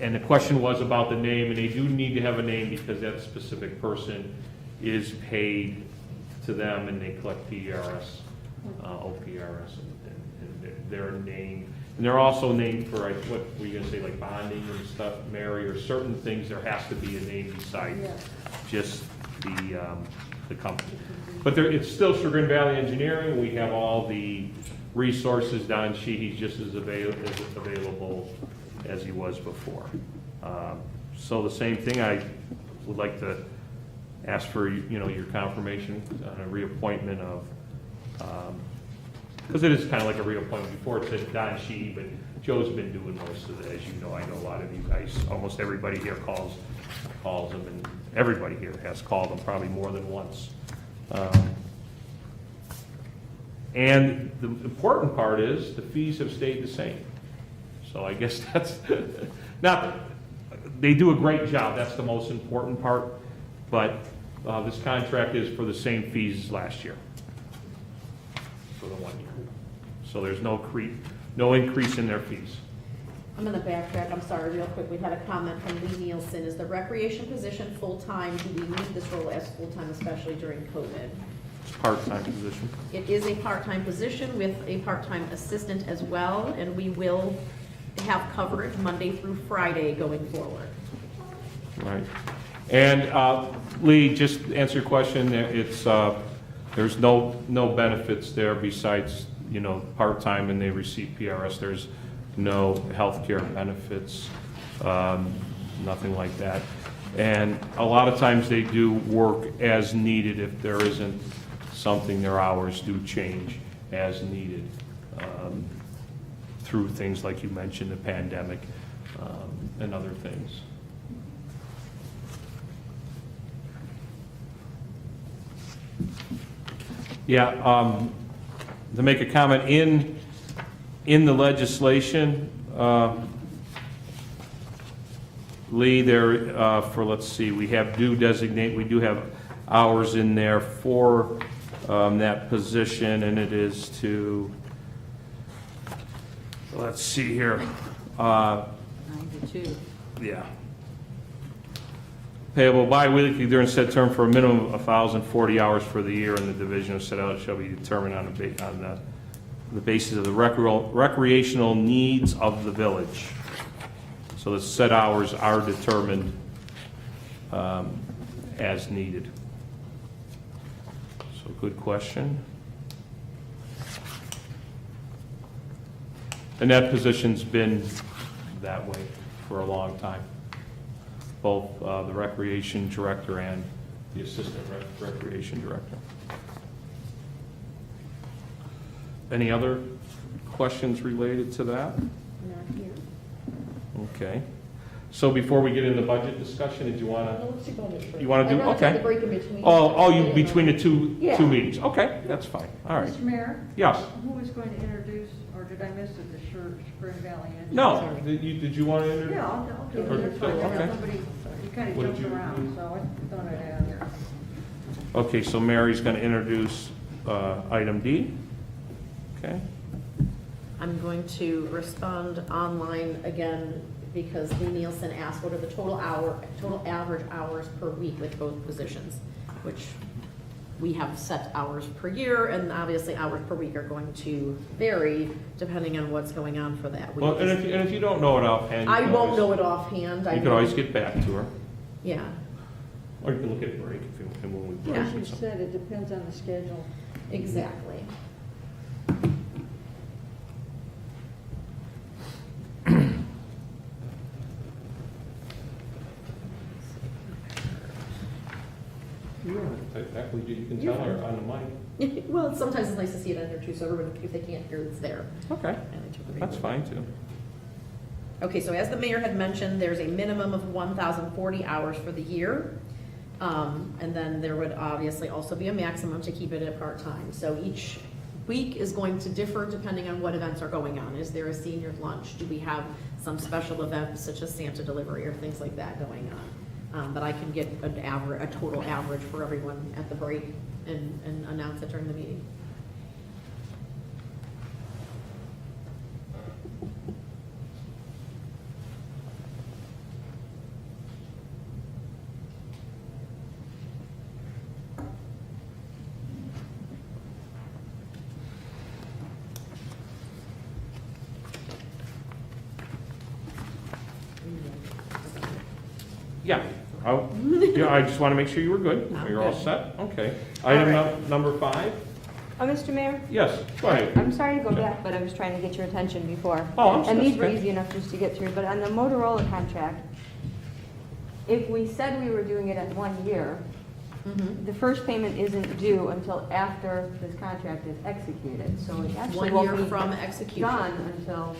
and the question was about the name, and they do need to have a name because that specific person is paid to them, and they collect PRS, OPRS, and they're named. And they're also named for, what were you gonna say, like bonding and stuff, Mary, or certain things, there has to be a name besides just the company. But it's still Chagrin Valley Engineering. We have all the resources. Don Sheehy's just as available as he was before. So the same thing, I would like to ask for, your confirmation on a reappointment of, because it is kind of like a reappointment. Before it said Don Sheehy, but Joe's been doing most of it, as you know. I know a lot of you guys, almost everybody here calls him, and everybody here has called him probably more than once. And the important part is the fees have stayed the same. So I guess that's, not, they do a great job, that's the most important part, but this contract is for the same fees as last year, for the 1 year. So there's no increase in their fees. I'm gonna backtrack, I'm sorry, real quick. We had a comment from Lee Nielsen. Is the recreation position full-time? Do we need this role as full-time, especially during COVID? It's a part-time position. It is a part-time position with a part-time assistant as well, and we will have coverage Monday through Friday going forward. Right. And Lee, just to answer your question, there's no benefits there besides, part-time, and they receive PRS. There's no health care benefits, nothing like that. And a lot of times they do work as needed. If there isn't something, their hours do change as needed, through things like you mentioned, the pandemic, and other things. Yeah, to make a comment, in the legislation, Lee, there, let's see, we do have hours in there for that position, and it is to, let's see here. 92. Yeah. Payable bi-weekly during said term for a minimum of 1,040 hours for the year, and the division of said hours shall be determined on the basis of the recreational needs of the village. So the said hours are determined as needed. So good question. And that position's been that way for a long time. Both the recreation director and the assistant recreation director. Any other questions related to that? Not here. Okay. So before we get into budget discussion, did you want to? Let's go to break. You wanna do- I'd rather okay. take the break in between. You between the two Yeah. meetings? Okay, that's fine. All right. Mr. Mayor? Yes. Who was going to introduce, or did I miss it, the Chagrin Valley? Engineering? No. Did you want to introduce? Yeah, I'll do Okay. it. It's fine. Okay. Somebody, you kind of What did jumped you- around, so I thought I'd ask. Okay, so Mary's going to introduce item D. Okay. I'm going to respond online again because Lee Nielsen asked what are the total average hours per week with both positions, which we have set hours per year, and obviously hours per week are going to vary depending on what's going on for that week. Well, and if you don't know it offhand, I won't know it offhand. You can always get back to her, Yeah. or you can look at break if you when we break. Yeah. As you said, it depends on the schedule. Exactly. Actually, you can tell her on the mic. Well, sometimes it's nice to see it on there too, so everyone, if they can't hear, it's there. Okay, And I took a that's read. fine too. Okay, so as the mayor had mentioned, there's a minimum of 1,040 hours for the year. And then there would obviously also be a maximum to keep it at part-time. So each week is going to differ depending on what events are going on. Is there a senior lunch? Do we have some special events such as Santa delivery or things like that going on? But I can get a total average for everyone at the break and announce it during the meeting. Yeah, yeah, I just want to make sure you were good. I'm You're all good. set? Okay. Item All right. number 5? Mr. Mayor? Yes, go ahead. I'm sorry to go back, but I was trying to get your attention before. Oh, I'm And sorry. these were easy enough just to get through, but on the Motorola contract, if we said we were doing it at 1 year, Mhm. the first payment isn't due until after this contract is executed, so it actually 1 year won't be from execution. done until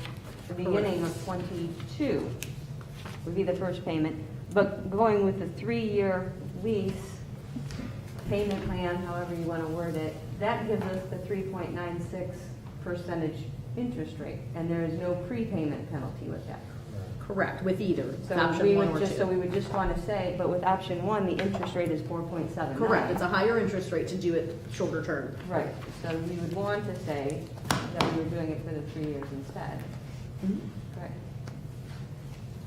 the beginning of '22 would be the first payment. But going with the 3-year lease, payment plan, however you want to word it, that gives us the 3.96% interest rate, and there is no prepayment penalty with that. Correct, with either, So option we 1 would or just, so 2. we would just want to say, but with option 1, the interest rate is 4.79. Correct, it's a higher interest rate to do it shorter term. Right, so we would want to say that we were doing it for the 3 years instead. Correct.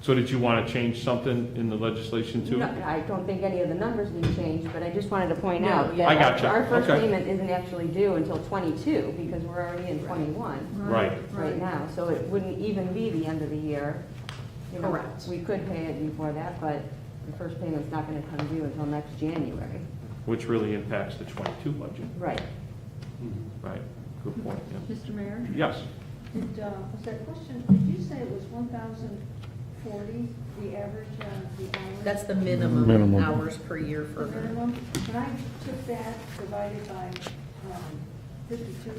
So did you want to change something in the legislation too? No, I don't think any of the numbers need changed, but I just wanted to point No, out yeah. I that gotcha. our first Okay. payment isn't actually due until '22, because we're already in '21 Right. right now, so it wouldn't even be the end of the year. You know, Correct. We could pay it before that, but the first payment's not gonna come due until next January. Which really impacts the 22 budget. Right. Right, good point, yeah. Mr. Mayor, Yes, was that question, did you say it was 1,040, the average, the hours? That's the minimum Minimum. hours per year The for, minimum? When I took that divided by 52,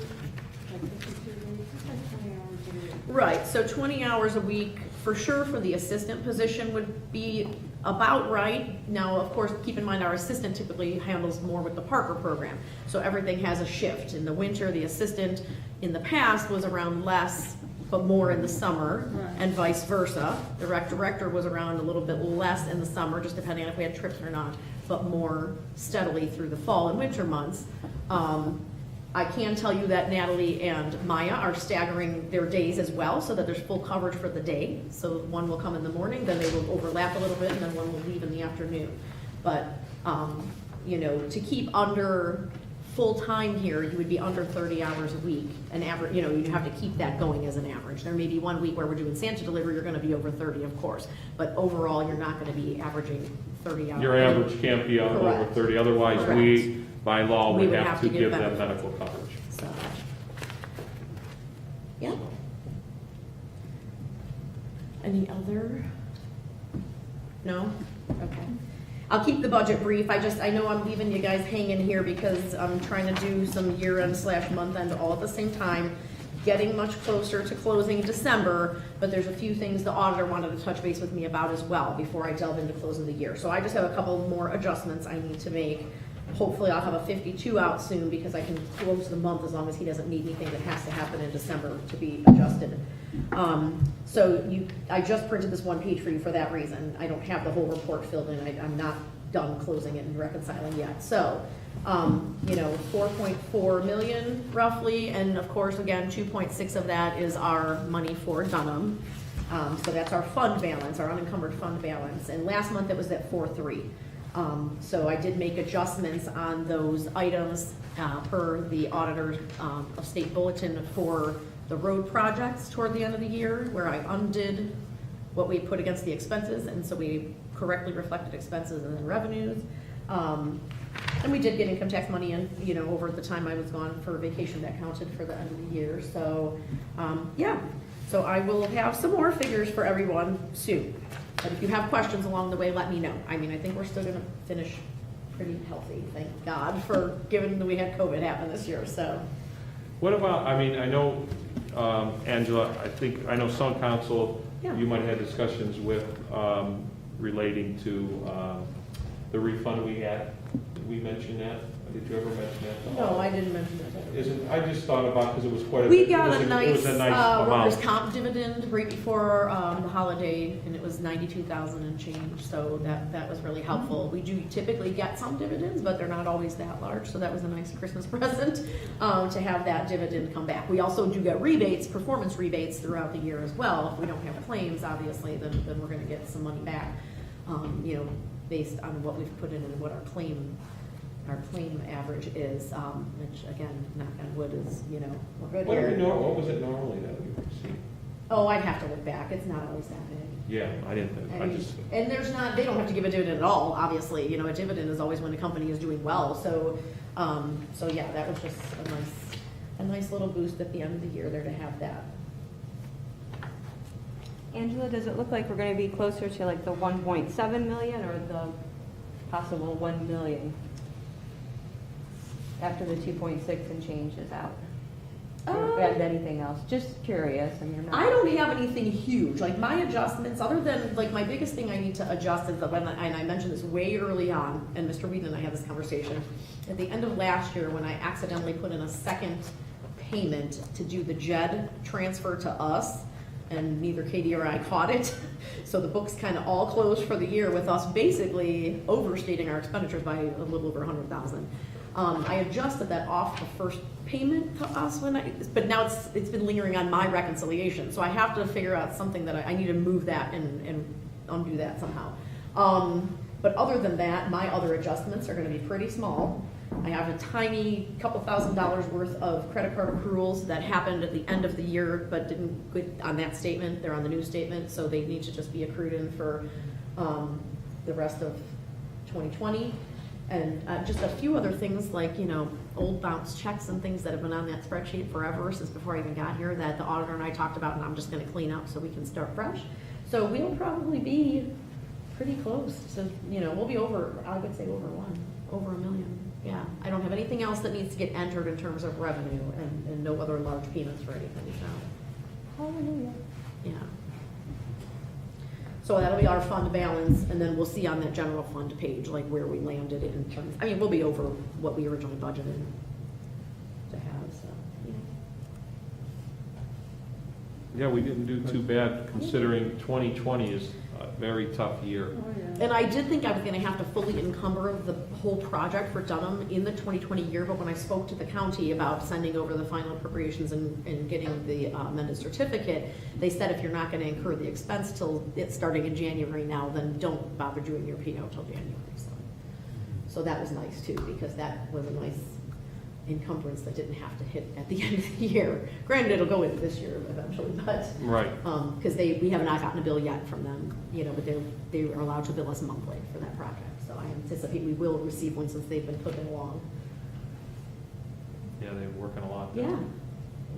like 52 weeks, it's like 20 hours a week. right, so 20 hours a week, for sure for the assistant position would be about right. Now, of course, keep in mind, our assistant typically handles more with the Parker program, so everything has a shift. In the winter, the assistant in the past was around less, but more in the summer, Right. and vice versa. The rec director was around a little bit less in the summer, just depending on if we had trips or not, but more steadily through the fall and winter months. I can tell you that Natalie and Maya are staggering their days as well, so that there's full coverage for the day. So one will come in the morning, then they will overlap a little bit, and then one will leave in the afternoon. But, you know, to keep under full-time here, you would be under 30 hours a week. An average, you know, you have to keep that going as an average. There may be 1 week where we're doing Santa delivery, you're gonna be over 30, of course. But overall, you're not gonna be averaging 30 hours. your average can't be over Correct. 30, otherwise we, by law, We would have to give them benefits. medical coverage. So, yeah. Any other? No? Okay. I'll keep the budget brief. I know I'm leaving you guys hanging here because I'm trying to do some year-end / month-end all at the same time, getting much closer to closing December, but there's a few things the auditor wanted to touch base with me about as well before I delve into closing the year. So I just have a couple more adjustments I need to make. Hopefully I'll have a 52 out soon because I can close the month as long as he doesn't need anything that has to happen in December to be adjusted. I just printed this 1 page for you for that reason. I don't have the whole report filled in. I'm not done closing it and reconciling yet. So, you know, 4.4 million roughly, and of course, again, 2.6 of that is our money for Dunham. So that's our fund balance, our unencumbered fund balance. And last month it was at 4.3. So I did make adjustments on those items per the auditor's of state bulletin for the road projects toward the end of the year, where I undid what we put against the expenses, and so we correctly reflected expenses and then revenues. And we did get income tax money in, you know, over the time I was gone for vacation that counted for the end of the year. So, yeah, so I will have some more figures for everyone soon. But if you have questions along the way, let me know. I mean, I think we're still gonna finish pretty healthy, thank God, for given that we had COVID happen this year, so. What about, I mean, I know, Angela, I know some council, Yeah. you might have had discussions with, relating to, the refund we had. Did we mention that? Did you ever mention that? No, I didn't mention that. Isn't, I just thought about, because it was quite a. We it got was a it nice was a nice workers' amount. comp dividend right before the holiday, and it was 92,000 and change, so that was really helpful. We do typically get some dividends, but they're not always that large, so that was a nice Christmas present to have that dividend come back. We also do get rebates, performance rebates throughout the year as well. If we don't have claims, obviously, then we're gonna get some money back, you know, based on what we've put in and what our claim average is, which again, knock on wood is, you know, we're good What do we here. know, what was it normally that we received? Oh, I'd have to look back, it's not always that big. Yeah, I didn't think, I just, And there's not, they don't have to give a dividend at all, obviously, you know, a dividend is always when the company is doing well, so, so yeah, that was just a nice little boost at the end of the year there to have that. Angela, does it look like we're gonna be closer to like the 1.7 million or the possible 1 million? After the 2.6 and change is out? Or add anything else? Just curious, I mean, I'm not. I don't have anything huge, like my adjustments, other than, like, my biggest thing I need to adjust is that when, and I mentioned this way early on, and Mr. Whedon and I had this conversation, at the end of last year, when I accidentally put in a second payment to do the JED transfer to us, and neither Katie or I caught it, so the books kind of all closed for the year with us basically overstating our expenditures by a little over 100,000. I adjusted that off the first payment to us but now it's been lingering on my reconciliation, so I have to figure out something that I need to move that and undo that somehow. But other than that, my other adjustments are gonna be pretty small. I have a tiny couple $1,000s worth of credit card accruals that happened at the end of the year, but didn't get on that statement, they're on the new statement, so they need to just be accrued in for the rest of 2020. And just a few other things like, you know, old bounce checks and things that have been on that spreadsheet forever since before I even got here that the auditor and I talked about, and I'm just gonna clean up so we can start fresh. So we'll probably be pretty close. So, you know, we'll be over, I would say over $1 million. Yeah, I don't have anything else that needs to get entered in terms of revenue and no other large payments for anything, so. Hallelujah. Yeah. So that'll be our fund balance, and then we'll see on that general fund page, like where we landed in terms, I mean, we'll be over what we originally budgeted to have, so, you know. yeah, we didn't do too bad considering 2020 is a very tough year. And I did think I was gonna have to fully encumber the whole project for Dunham in the 2020 year, but when I spoke to the county about sending over the final appropriations and getting the amended certificate, they said if you're not gonna incur the expense till it's starting in January now, then don't bother doing your PO till January, so that was nice too, because that was a nice encumbrance that didn't have to hit at the end of the year. Granted, it'll go into this year eventually, but. Right. Because we have not gotten a bill yet from them, you know, but they are allowed to bill us monthly for that project. So I anticipate we will receive one since they've been clicking along. Yeah, they're working a lot. Yeah.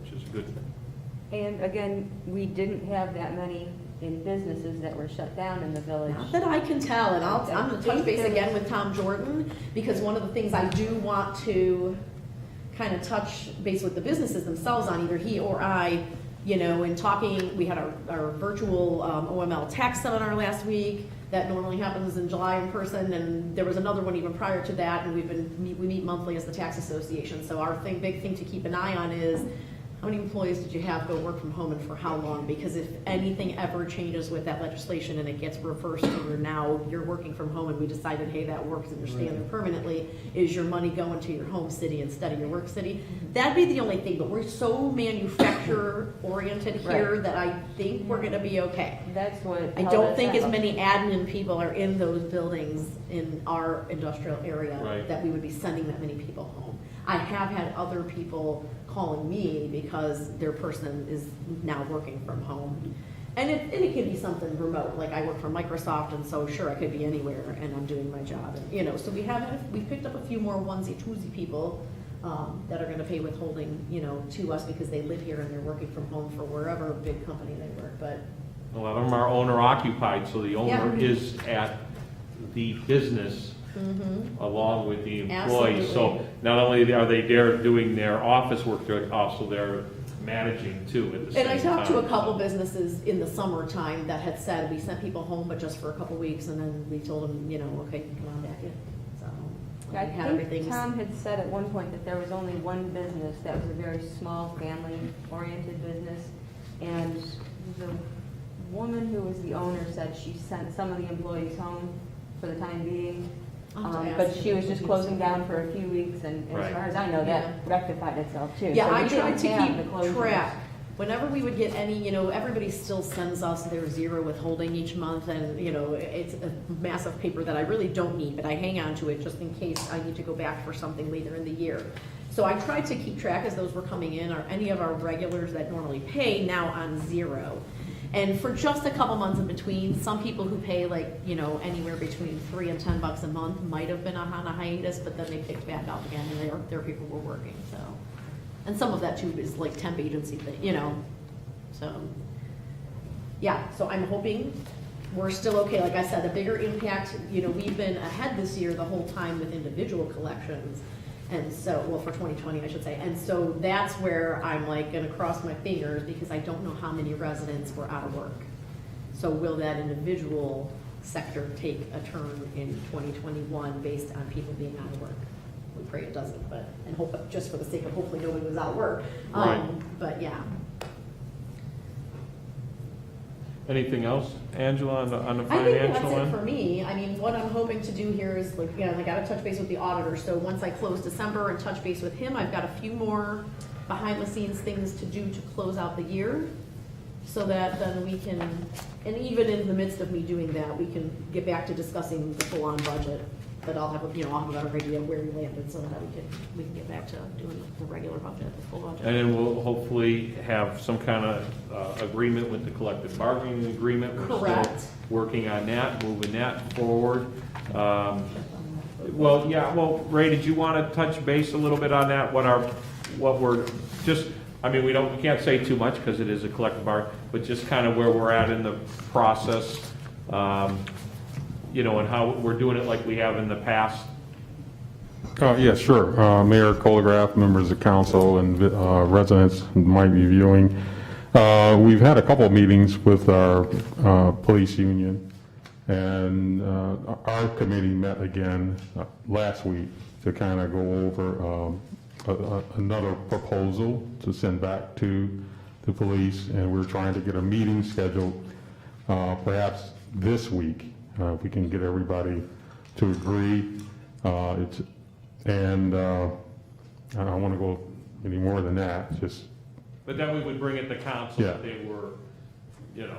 Which is a good thing. And again, we didn't have that many in businesses that were shut down in the village. Not that I can tell, and I'm gonna touch base again with Tom Jordan, because one of the things I do want to kind of touch base with the businesses themselves on, either he or I, you know, in talking, we had our virtual OML tax seminar last week, that normally happens in July in person, and there was another one even prior to that, and we meet monthly as the tax association, so our big thing to keep an eye on is, how many employees did you have go work from home and for how long? Because if anything ever changes with that legislation and it gets reversed to where now you're working from home and we decided, hey, that works and you're staying there permanently, is your money going to your home city instead of your work city? That'd be the only thing, but we're so manufacturer oriented here that I think we're gonna be okay. That's what. I don't think as many admin people are in those buildings in our industrial area Right. that we would be sending that many people home. I have had other people calling me because their person is now working from home. And it could be something remote, like I work for Microsoft, and so sure, I could be anywhere, and I'm doing my job, and, you know, so we picked up a few more onesie-twosie people, that are gonna pay withholding, you know, to us because they live here and they're working from home for wherever big company they work, but, A lot of them are owner occupied, so the owner Yeah. is at the business along with the employee. So Absolutely. not only are they there doing their office work, they're also there managing too at the same and time. I talked to a couple businesses in the summertime that had said, we sent people home, but just for a couple weeks, and then we told them, you know, okay, come on back in, so. I we had think everything. Tom had said at one point that there was only one business that was a very small, family-oriented business, and the woman who was the owner said she sent some of the employees home for the time being, I'll have to but ask she him was if just he closing said down for a few weeks, and as Right. far as I know, that rectified itself too. Yeah, So I we tried to didn't have the keep closures. track. Whenever we would get any, you know, everybody still sends us their zero withholding each month, and, you know, it's a massive paper that I really don't need, but I hang on to it just in case I need to go back for something later in the year. So I tried to keep track as those were coming in, or any of our regulars that normally pay now on zero. And for just a couple months in between, some people who pay like, you know, anywhere between $3 and $10 a month might have been on a hiatus, but then they picked back up again, and their people were working, so. And some of that too is like temp agency thing, you know, so. Yeah, so I'm hoping we're still okay. Like I said, the bigger impact, you know, we've been ahead this year the whole time with individual collections. And so, well, for 2020, I should say. And so that's where I'm like gonna cross my fingers, because I don't know how many residents were out of work. So will that individual sector take a turn in 2021 based on people being out of work? We pray it doesn't, but, and hope, just for the sake of hopefully nobody was out of work. Right. But yeah. Anything else, Angela, on the I think that's financial it end? for me. I mean, what I'm hoping to do here is, like, again, I gotta touch base with the auditor, so once I close December and touch base with him, I've got a few more behind the scenes things to do to close out the year, so that then we can, and even in the midst of me doing that, we can get back to discussing the full-on budget. But I'll have, I'll have a better idea of where we landed, so that we can get back to doing the regular budget, the full budget. And then we'll hopefully have some kind of agreement with the collective bargaining agreement. We're still Correct. working on that, moving that forward. Well, yeah, well, Ray, did you want to touch base a little bit on that? What we're, just, I mean, we can't say too much because it is a collective bargain, but just kind of where we're at in the process, you know, and how we're doing it like we have in the past. Yeah, sure. Mayor Colograph, members of council, and residents who might be viewing. We've had a couple of meetings with our police union, and our committee met again last week to kind of go over another proposal to send back to the police, and we're trying to get a meeting scheduled perhaps this week. If we can get everybody to agree, I don't want to go any more than that, just, But then we would bring it to council Yeah. if they were, you know,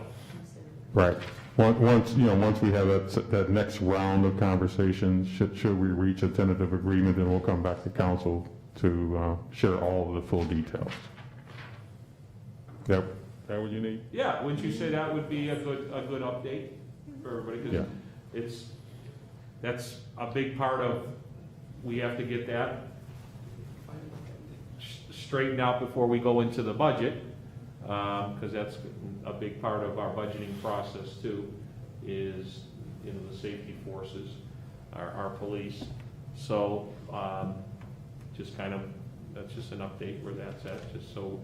right. Once we have that next round of conversations, should we reach a tentative agreement, then we'll come back to council to share all of the full details. That what you need? yeah, wouldn't you say that would be a good update for everybody? 'Cause Yeah. that's a big part of, we have to get that straightened out before we go into the budget, because that's a big part of our budgeting process too, is, you know, the safety forces, our police. So, just kind of, that's just an update where that's at, just so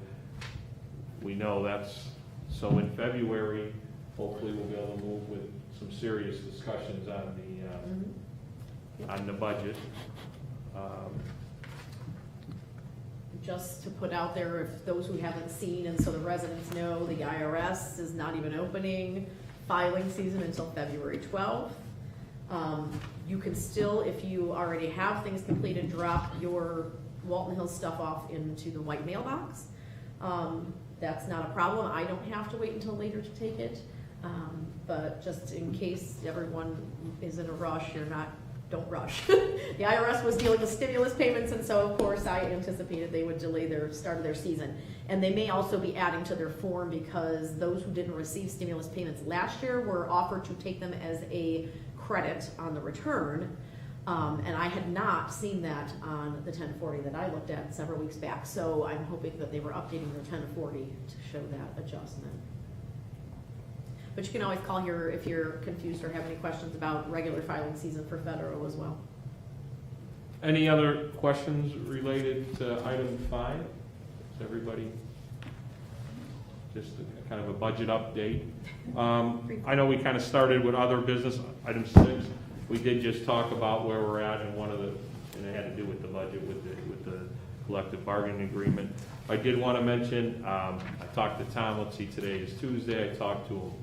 we know that's, so in February, hopefully we'll be able to move with some serious discussions on the budget. Just to put out there, if those who haven't seen, and so the residents know, the IRS is not even opening filing season until February 12th. You can still, if you already have things completed, drop your Walton Hills stuff off into the white mailbox. That's not a problem. I don't have to wait until later to take it. But just in case everyone is in a rush, you're not don't rush. The IRS was dealing with stimulus payments, and so of course I anticipated they would delay their start of their season. And they may also be adding to their form because those who didn't receive stimulus payments last year were offered to take them as a credit on the return. And I had not seen that on the 1040 that I looked at several weeks back. So I'm hoping that they were updating their 1040 to show that adjustment. But you can always call here if you're confused or have any questions about regular filing season for federal as well. Any other questions related to item 5? Is everybody, just kind of a budget update? I know we kind of started with other business, item 6. We did just talk about where we're at, and and it had to do with the budget, with the collective bargaining agreement. I did want to mention, I talked to Tom, let's see, today is Tuesday, I talked to him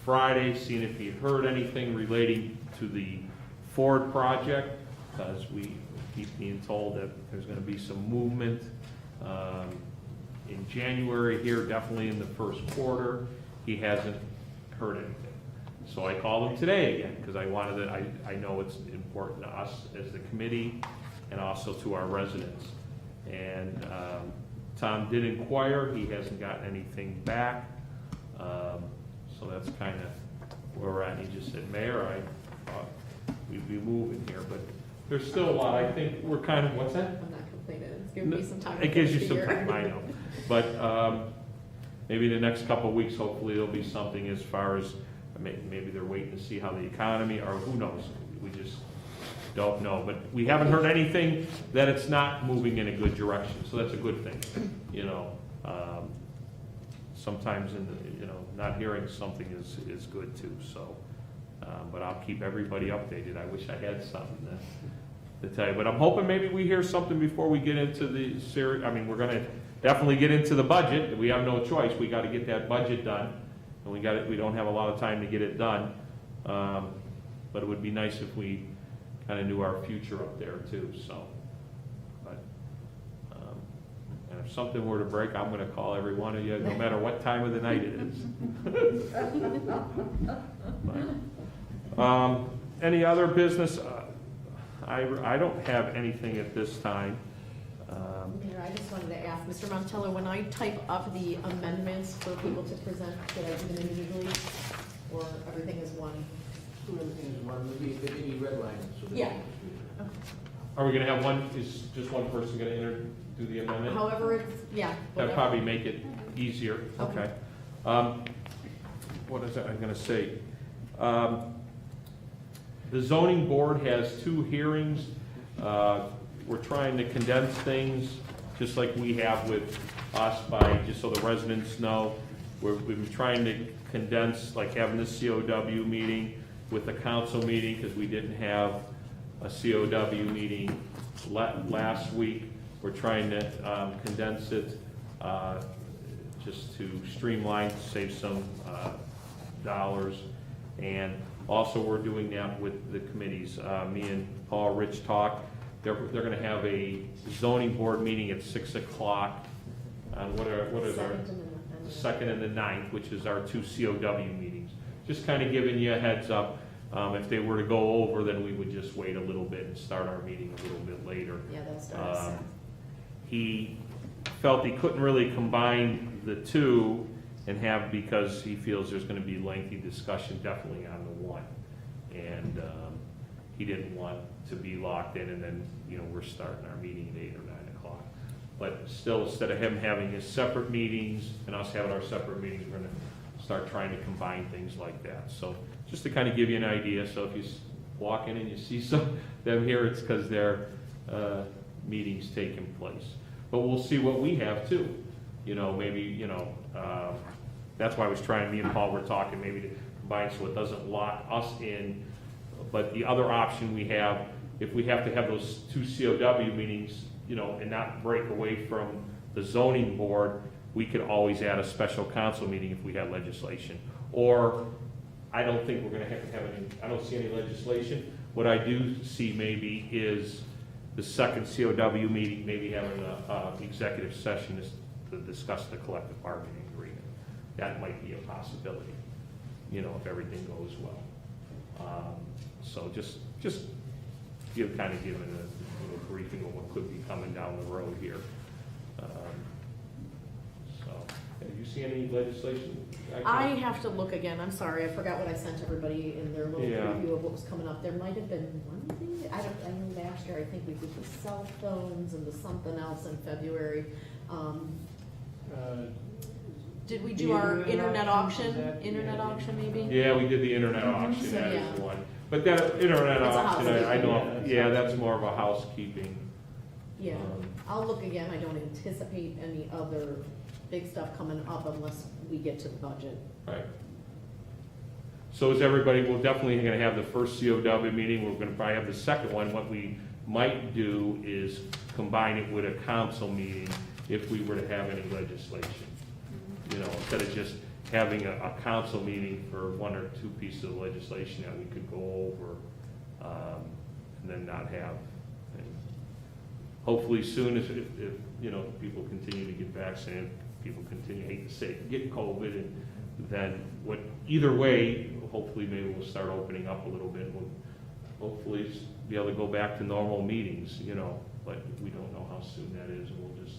Friday, seeing if he heard anything relating to the Ford project, because we keep being told that there's going to be some movement in January here, definitely in the first quarter. He hasn't heard anything. So I called him today again, because I wanted to, I know it's important to us as the committee and also to our residents. And Tom did inquire, he hasn't gotten anything back. So that's kind of where we're at. He just said, Mayor, I thought we'd be moving here, but there's still a lot. I think we're kind of, what's that? I'm not complaining, it's giving me some time. to It gives you finish some the year. time, I know. But maybe the next couple of weeks, hopefully there'll be something as far as, maybe they're waiting to see how the economy, or who knows, we just don't know. But we haven't heard anything that it's not moving in a good direction, so that's a good thing, you know. Sometimes not hearing something is good too, so. But I'll keep everybody updated. I wish I had something to tell you. But I'm hoping maybe we hear something before we get into the series. I mean, we're gonna definitely get into the budget. We have no choice. We gotta get that budget done. And we don't have a lot of time to get it done. But it would be nice if we kind of knew our future up there too, so. But, and if something were to break, I'm gonna call every one of you, no matter what time of the night it is. But, any other business? I don't have anything at this time. Mayor, I just wanted to ask, Mr. Montello, when I type up the amendments for people to present, should I do them individually, or everything is one? Everything is one, maybe red line. So that- Yeah. Are we gonna have one, is just one person gonna do the amendment? However, it's, yeah. That'd whatever. probably make it easier, Okay. okay. What is that I'm gonna say? The zoning board has 2 hearings. We're trying to condense things, just like we have with us, just so the residents know. We've been trying to condense, like having this COW meeting with the council meeting, because we didn't have a COW meeting last week. We're trying to condense it just to streamline, save some dollars. And also, we're doing that with the committees. Me and Paul Rich talked. They're gonna have a zoning board meeting at 6 o'clock on what is our the 2nd and the 9th, which is our 2 COW meetings. Just kind of giving you a heads up. If they were to go over, then we would just wait a little bit and start our meeting a little bit later. Yeah, that's starts. He felt he couldn't really combine the 2 and have, because he feels there's gonna be lengthy discussion definitely on the 1. And he didn't want to be locked in, and then, we're starting our meeting at 8 or 9 o'clock. But still, instead of him having his separate meetings and us having our separate meetings, we're gonna start trying to combine things like that. So just to kind of give you an idea, so if you walk in and you see them here, it's because their meetings taking place. But we'll see what we have too. Maybe, that's why I was trying, me and Paul were talking, maybe to combine so it doesn't lock us in. But the other option we have, if we have to have those 2 COW meetings, and not break away from the zoning board, we could always add a special council meeting if we had legislation. Or, I don't think we're gonna have any, I don't see any legislation. What I do see maybe is the 2nd COW meeting, maybe having a executive session to discuss the collective bargaining agreement. That might be a possibility, if everything goes well. So just kind of giving a little briefing of what could be coming down the road here. So, have you seen any legislation? I have to look again, I'm sorry, I forgot what I sent everybody in their little Yeah. preview of what was coming up. There might have been one thing, I know last year, I think we did the cell phones and the something else in February. Did we do The our internet internet auction, is auction? that- Internet yeah. auction, maybe? Yeah, we did the internet auction, So, that is yeah. the one. But that internet It's a auction, I know, housekeeping. yeah, that's more of a housekeeping. Yeah, Um, I'll look again, I don't anticipate any other big stuff coming up unless we get to the budget. Right. So is everybody, we're definitely gonna have the first COW meeting, we're gonna probably have the second one. What we might do is combine it with a council meeting if we were to have any legislation. You know, instead of just having a council meeting for one or two pieces of legislation that we could go over, and then not have. And hopefully soon, if, you know, people continue to get vaccinated, people continue, I hate to say it, get COVID, and then either way, hopefully maybe we'll start opening up a little bit. We'll hopefully be able to go back to normal meetings, you know, but we don't know how soon that is, and we'll just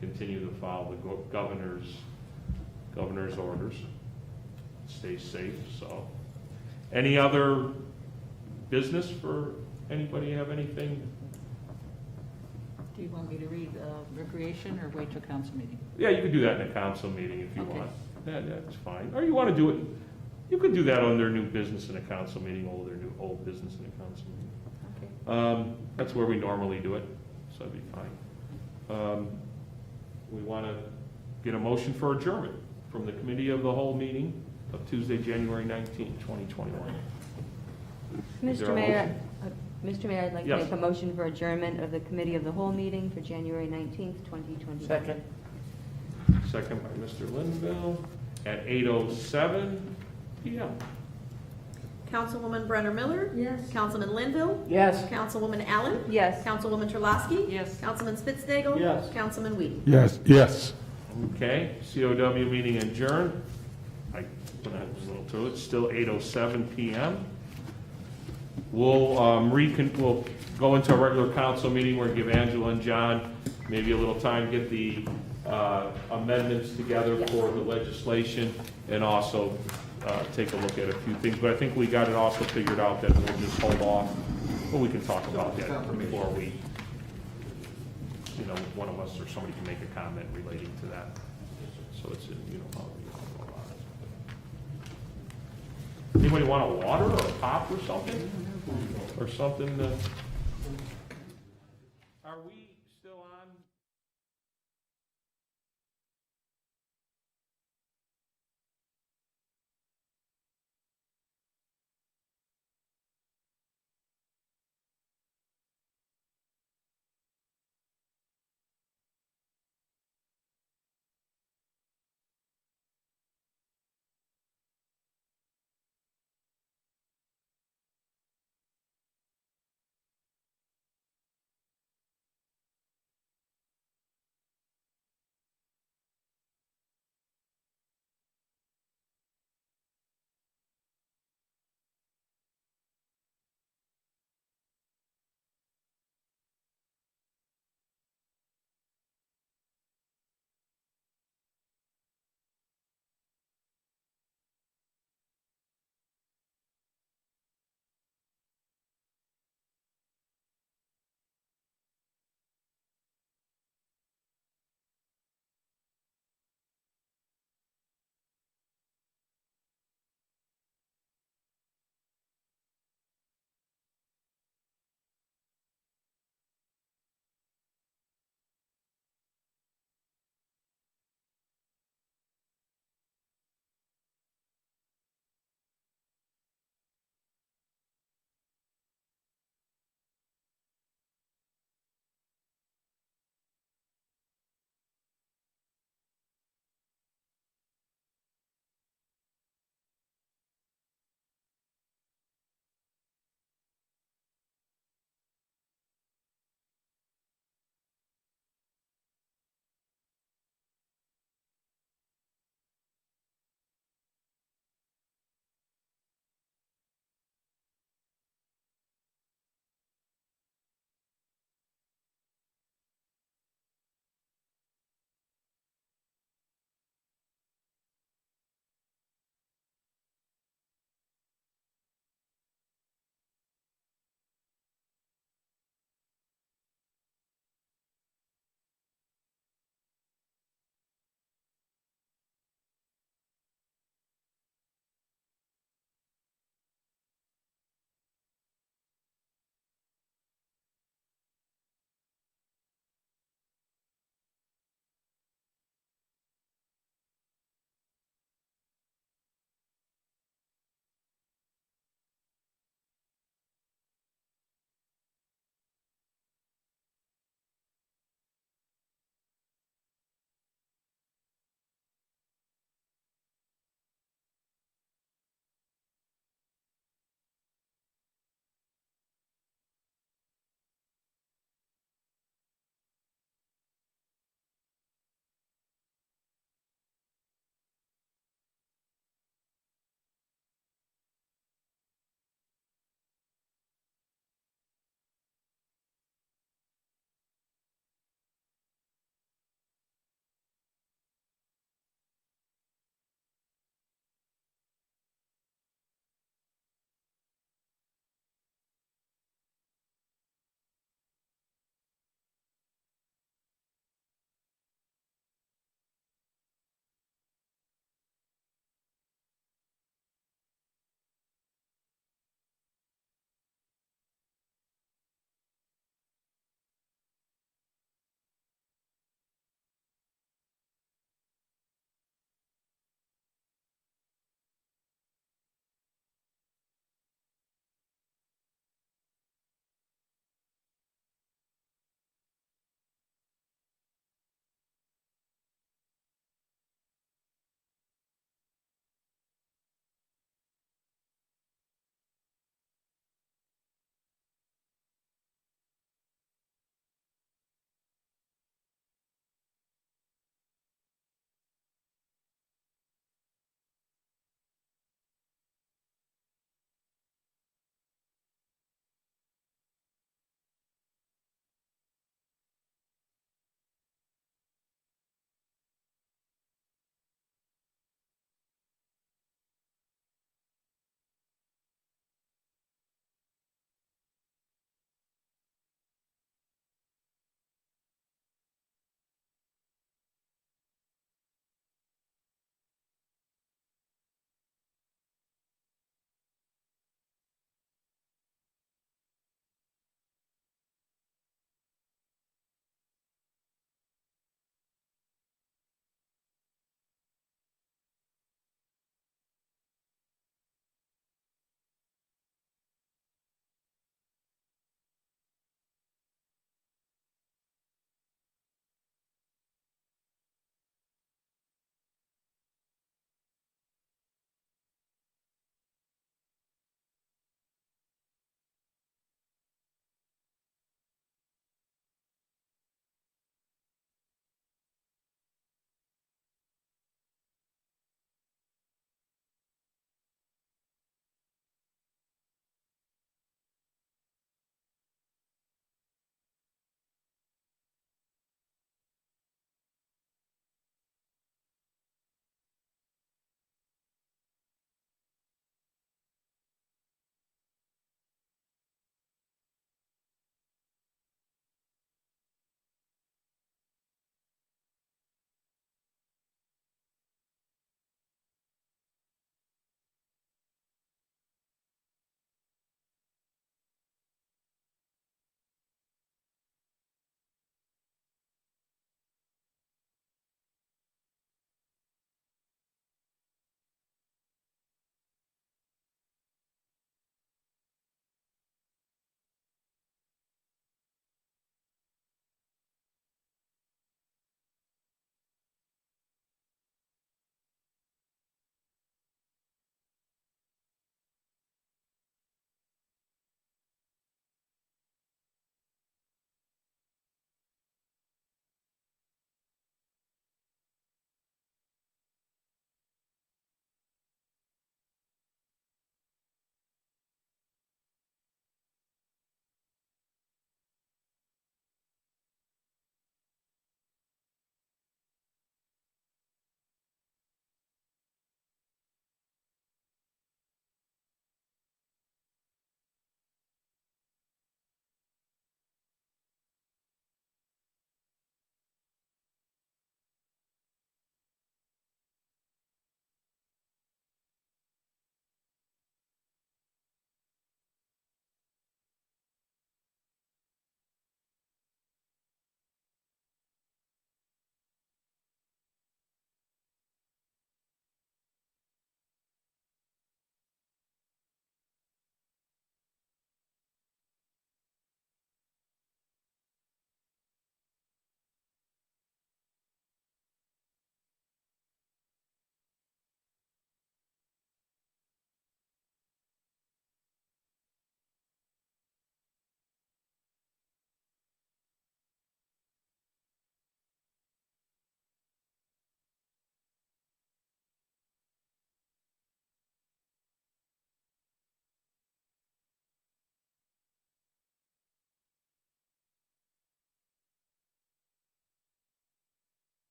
continue to follow the governor's orders. Stay safe, so. Any other business for anybody, have anything? Do you want me to read recreation or wait till council meeting? Yeah, you could do that in a council meeting if you Okay. want. That's fine. Or you want to do it, you could do that under new business in a council meeting, old business in a council meeting. Okay. That's where we normally do it, so that'd be fine. We want to get a motion for adjournment from the committee of the whole meeting of Tuesday, January 19th, 2021. Is there Mr. a Mayor, motion? Mr. Mayor, I'd like to Yes. make a motion for adjournment of the committee of the whole meeting for January 19th, 2020. Second. Second by Mr. Linville at 8:07 PM. Councilwoman Brenner Miller? Yes. Councilman Linville? Yes. Councilwoman Allen? Yes. Councilwoman Terlasky? Yes. Councilman Spitznagel. Yes. Councilman Whedon? Yes. Okay, COW meeting adjourned. I put a little to it, still 8:07 PM. We'll we'll go into a regular council meeting where we give Angela and John maybe a little time, get the amendments together for the legislation, and also take a look at a few things. But I think we got it also figured out that we'll just hold off, well, we can talk about that before we, you know, one of us or somebody can make a comment relating to that. So it's, you know, how we go about it. Anybody want a water or a pop or something? Or something are we still on?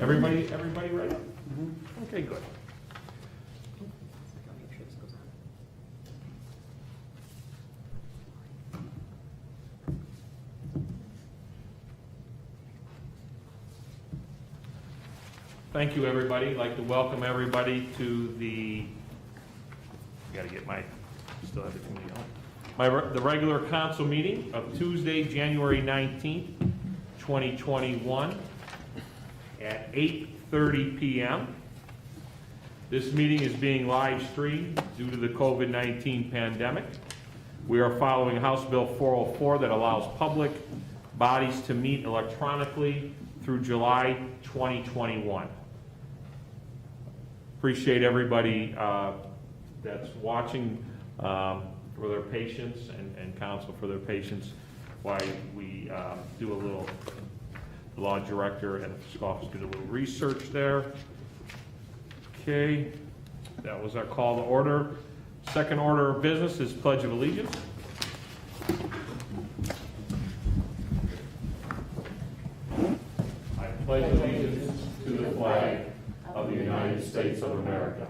Everybody ready? Mhm. Okay, good. I'll make sure this goes on. Thank you, everybody. I'd like to welcome everybody to the, gotta get my, still have the committee on. The regular council meeting of Tuesday, January 19th, 2021 at 8:30 p.m. This meeting is being live streamed due to the COVID-19 pandemic. We are following House Bill 404 that allows public bodies to meet electronically through July 2021. Appreciate everybody that's watching for their patience and council for their patience while we do a little, the law director and the office did a little research there. Okay, that was our call to order. Second order of business is Pledge of Allegiance. I pledge allegiance to the flag of the United States of America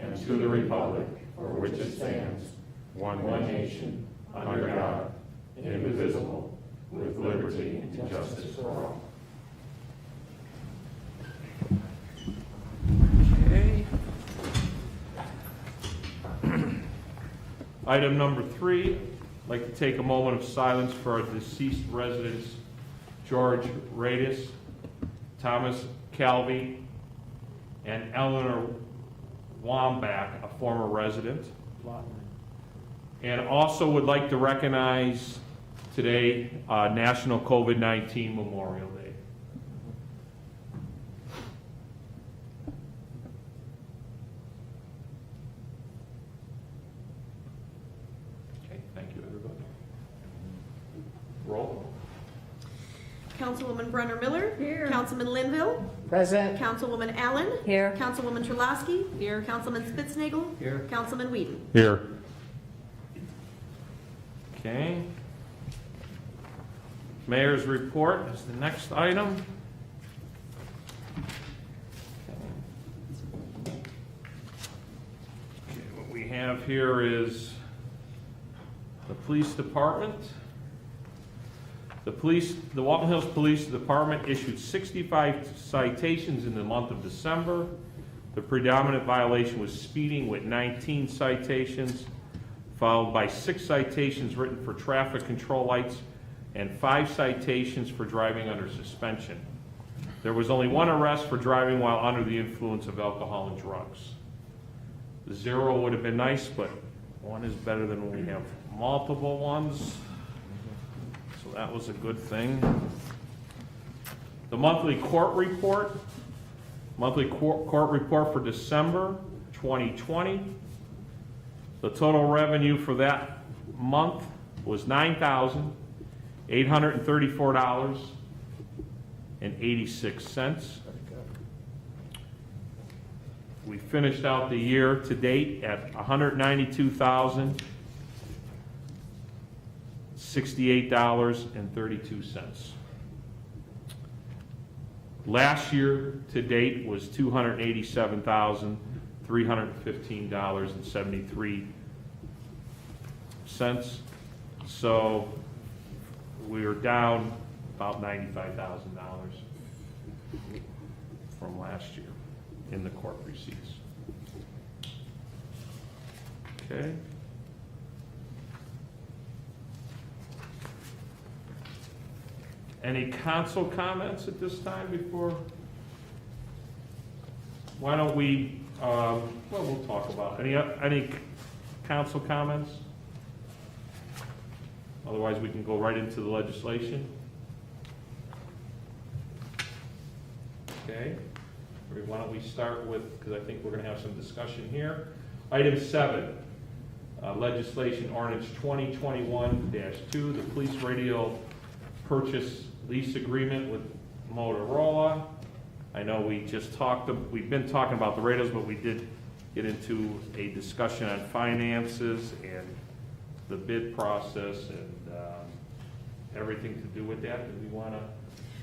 and to the republic for which it stands, one nation, under God, indivisible, with liberty and justice for all. Okay. Item number 3, I'd like to take a moment of silence for our deceased residents, George Radis, Thomas Calvi, and Eleanor Wambach, a former resident. And also would like to recognize today National COVID-19 Memorial Day. Okay, thank you, everybody. Roll. Councilwoman Brenner Miller. Here. Councilman Linville. Present. Councilwoman Allen. Here. Councilwoman Terlasky. Here. Councilman Spitznagel. Here. Councilman Whedon. Here. Okay. Mayor's report is the next item. Okay, what we have here is the police department. The Walton Hills Police Department issued 65 citations in the month of December. The predominant violation was speeding with 19 citations, followed by 6 citations written for traffic control lights and 5 citations for driving under suspension. There was only 1 arrest for driving while under the influence of alcohol and drugs. 0 would have been nice, but 1 is better than when we have multiple ones. So that was a good thing. The monthly court report. Monthly court report for December 2020. The total revenue for that month was $9,834.86. We finished out the year to date at $192,068.32. Last year to date was $287,315.73. So we are down about $95,000 from last year in the court receipts. Okay. Any council comments at this time before? Why don't we, well, we'll talk about it. Any council comments? Otherwise, we can go right into the legislation. Okay. Why don't we start with, because I think we're going to have some discussion here. Item 7, legislation ordinance 2021-2, the police radio purchase lease agreement with Motorola. I know we've been talking about the radios, but we did get into a discussion on finances and the bid process and everything to do with that. Do we want to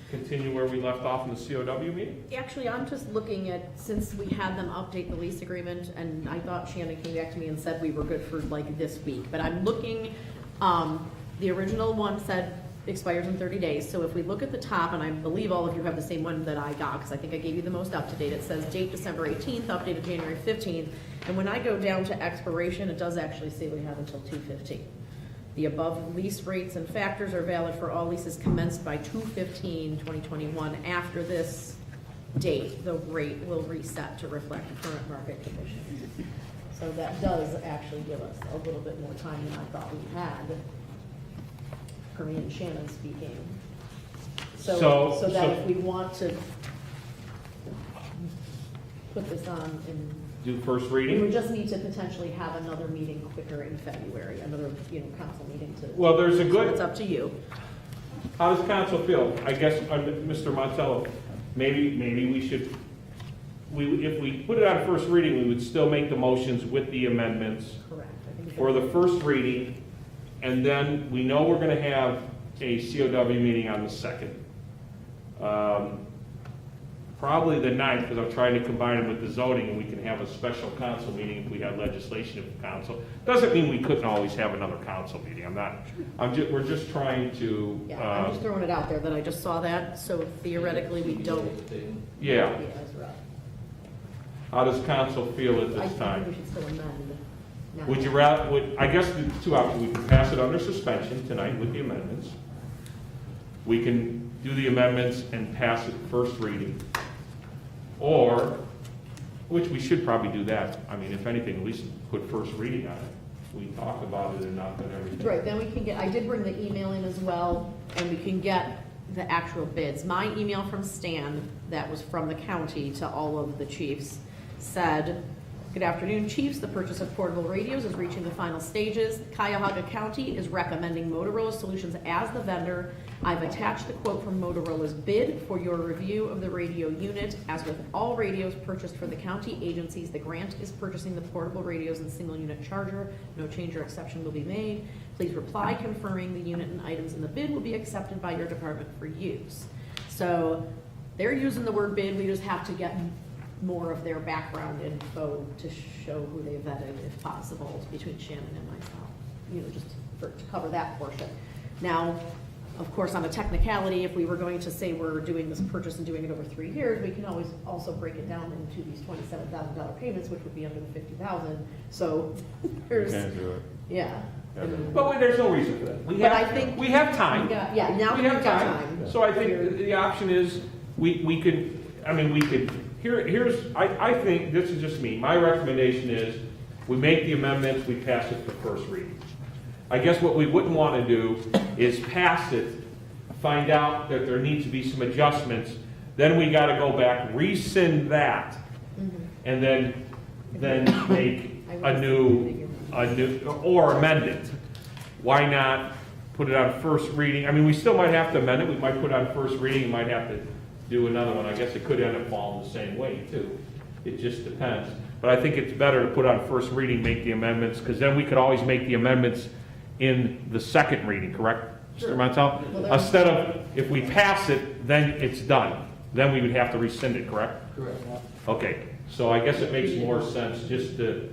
continue where we left off in the COW meeting? Actually, I'm just looking at, since we had them update the lease agreement, and I thought Shannon came back to me and said we were good for like this week, but I'm looking, the original one said expires in 30 days, so if we look at the top, and I believe all of you have the same one that I got, because I think I gave you the most up-to-date, it says date December 18th, updated January 15th, and when I go down to expiration, it does actually say we have until 2/15. The above lease rates and factors are valid for all leases commenced by 2/15/2021. After this date, the rate will reset to reflect current market conditions. So that does actually give us a little bit more time than I thought we had. For me and Shannon speaking. So that if we want to put this on in, Do first we would reading? just need to potentially have another meeting quicker in February, another, council meeting to. Well, there's a So good, it's up to you. how does council feel? I guess, Mr. Montello, maybe we should, if we put it on first reading, we would still make the motions with the amendments Correct. I think for the first reading, and then we know we're gonna have a COW meeting on the 2nd. Probably the 9th, because I'm trying to combine it with the zoning, and we can have a special council meeting if we have legislation of council. Doesn't mean we couldn't always have another council meeting, we're just trying to, Yeah, I'm just throwing it out there that I just saw that, so theoretically we don't. yeah. That's right. How does council feel at I this think time? we should still amend. now. Would you rather, I guess the two options, we can pass it under suspension tonight with the amendments. We can do the amendments and pass it first reading. Or, which we should probably do that, I mean, if anything, at least put first reading on it. We talk about it enough and everything. Right, then we can get, I did bring the email in as well, and we can get the actual bids. My email from Stan, that was from the county to all of the chiefs, said, "Good afternoon, chiefs. The purchase of portable radios is reaching the final stages. Cuyahoga County is recommending Motorola Solutions as the vendor. I've attached the quote from Motorola's bid for your review of the radio unit. As with all radios purchased for the county agencies, the grant is purchasing the portable radios and single unit charger. No change or exception will be made. Please reply confirming the unit and items in the bid will be accepted by your department for use." So they're using the word bid. We just have to get more of their background info to show who they vetted, if possible, between Shannon and myself, just to cover that portion. Now, of course, on a technicality, if we were going to say we're doing this purchase and doing it over 3 years, we can always also break it down into these $27,000 payments, which would be under the $50,000. So there's, Can't do it. yeah. Yeah, But there's no reason for that. But I think We have time. Yeah, now We we've have got time. time. So I think the option is, we could, I think, this is just me, my recommendation is, we make the amendments, we pass it for first reading. I guess what we wouldn't want to do is pass it, find out that there needs to be some adjustments, then we got to go back, rescind that, and then make a new, or amend it. Why not put it on first reading? I mean, we still might have to amend it, we might put it on first reading, we might have to do another one. I guess it could end up falling the same way too. It just depends. But I think it's better to put on first reading, make the amendments, because then we could always make the amendments in the second reading, correct, Mr. Montel? Well, Instead of, if we pass it, then it's done. Then we would have to rescind it, correct? Correct. Okay, so I guess it makes more sense just to,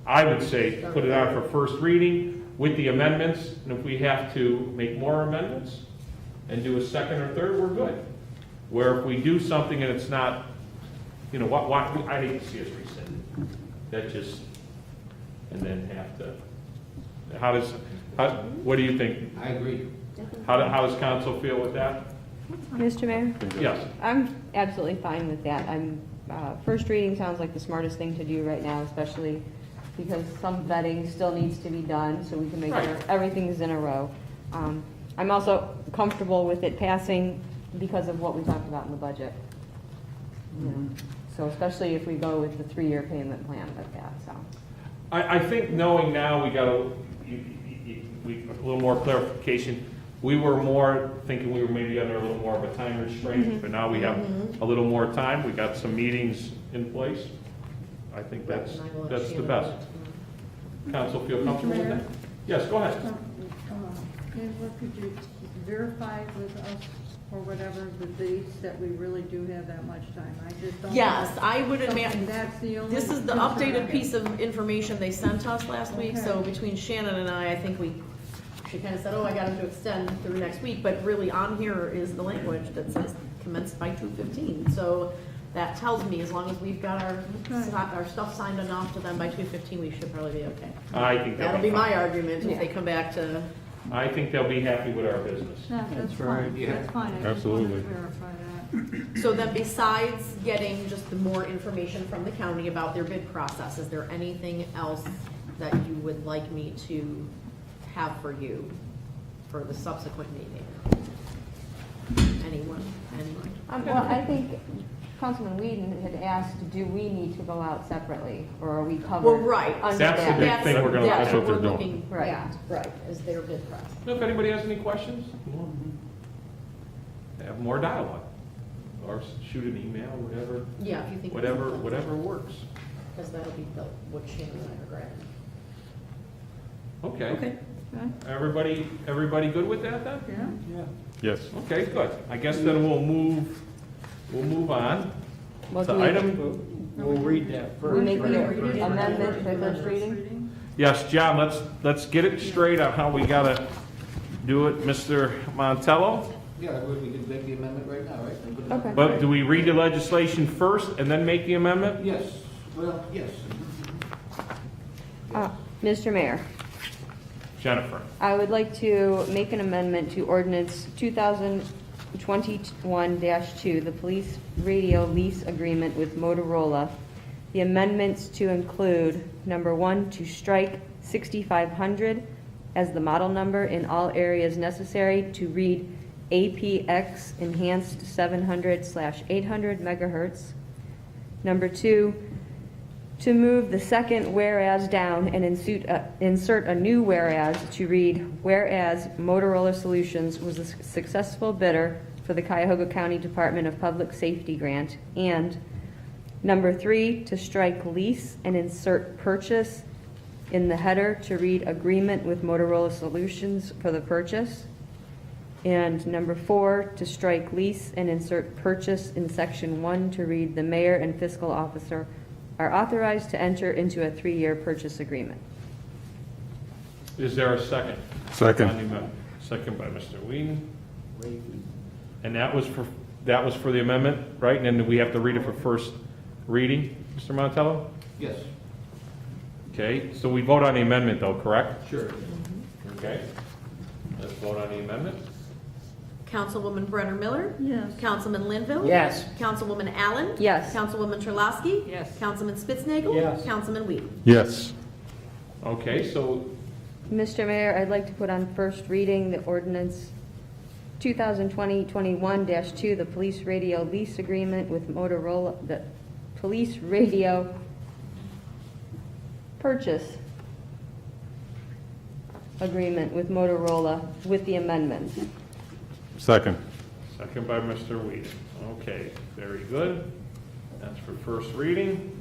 I would say, put it on for first reading with the amendments, and if we have to make more amendments and do a second or third, we're good. Where if we do something and it's not, I hate to see us rescind it. That just, and then have to, what do you think? I agree. How does council feel with that? Mr. Mayor? Yes. I'm absolutely fine with that. First reading sounds like the smartest thing to do right now, especially because some vetting still needs to be done, so we can make sure Right. everything's in a row. I'm also comfortable with it passing because of what we talked about in the budget. So especially if we go with the 3-year payment plan with that, so. I think knowing now, we got a little more clarification. We were more thinking we were maybe under a little more of a time restraint, but now we have a little more time. We got some meetings in place. I think that's And I will let the Shannon best. know that. Council feel comfortable with that? Yes, go ahead. And what could you verify with us or whatever the dates that we really do have that much time? I just don't. Yes, I would Something imagine, That's the only. this is the concern I updated have. piece of information they sent us last week, so Okay. between Shannon and I think she kind of said, oh, I got him to extend through next week, but really on here is the language that says commenced by 2:15. So that tells me as long as we've got Okay. our stuff signed enough to them by 2:15, we should probably be okay. I think That'll be my argument if they come back to, I think they'll be happy with our business. Yeah, that's That's right. fine, Yeah. that's fine. I just wanted Absolutely. to verify that. so then besides getting just the more information from the county about their bid process, is there anything else that you would like me to have for you for the subsequent meeting? Anyone? Well, I think Councilman Whedon had asked, do we need to go out separately, or are we covered? Well, right. under That's the that? big thing we're gonna- That's that's what what we're they're looking Right. at, right, is their bid process. If anybody has any questions, have more dialogue, or shoot an email, whatever, Yeah, if you think. whatever works. Because that'll be what Shannon and I are grabbing. Okay. Okay, Everybody good with that then? yeah? Yes. Okay, good. I guess then we'll move on Well, to do we- item. We'll read that We first. make right? the amendment for first reading? Yes, John, let's get it straight on how we gotta do it, Mr. Montello. Yeah, we can make the amendment right now, right? Okay. But do we read the legislation first and then make the amendment? Yes, well, yes. Mr. Mayor, Jennifer? I would like to make an amendment to ordinance 2021-2, the police radio lease agreement with Motorola. The amendments to include, number 1, to strike 6500 as the model number in all areas necessary to read APX enhanced 700/800 megahertz. Number 2, to move the second whereas down and insert a new whereas to read, whereas Motorola Solutions was a successful bidder for the Cuyahoga County Department of Public Safety grant. And number 3, to strike lease and insert purchase in the header to read agreement with Motorola Solutions for the purchase. And number 4, to strike lease and insert purchase in section 1 to read the mayor and fiscal officer are authorized to enter into a 3-year purchase agreement. Is there a second? Second. On the amendment. Second by Mr. Whedon. And that was for the amendment, right? And then we have to read it for first reading, Mr. Montello? Yes, Okay, so we vote on the amendment though, correct? sure. Okay. Let's vote on the amendment. Councilwoman Brenner Miller? Yes. Councilman Linville? Yes. Councilwoman Allen? Yes. Councilwoman Terlasky? Yes. Councilman Spitznagel? Yes. Councilman Whedon? Yes. Okay, so Mr. Mayor, I'd like to put on first reading the ordinance 2020-21-2, the police radio lease agreement with Motorola, the police radio purchase agreement with Motorola with the amendments. Second. second by Mr. Whedon. Okay, very good. That's for first reading.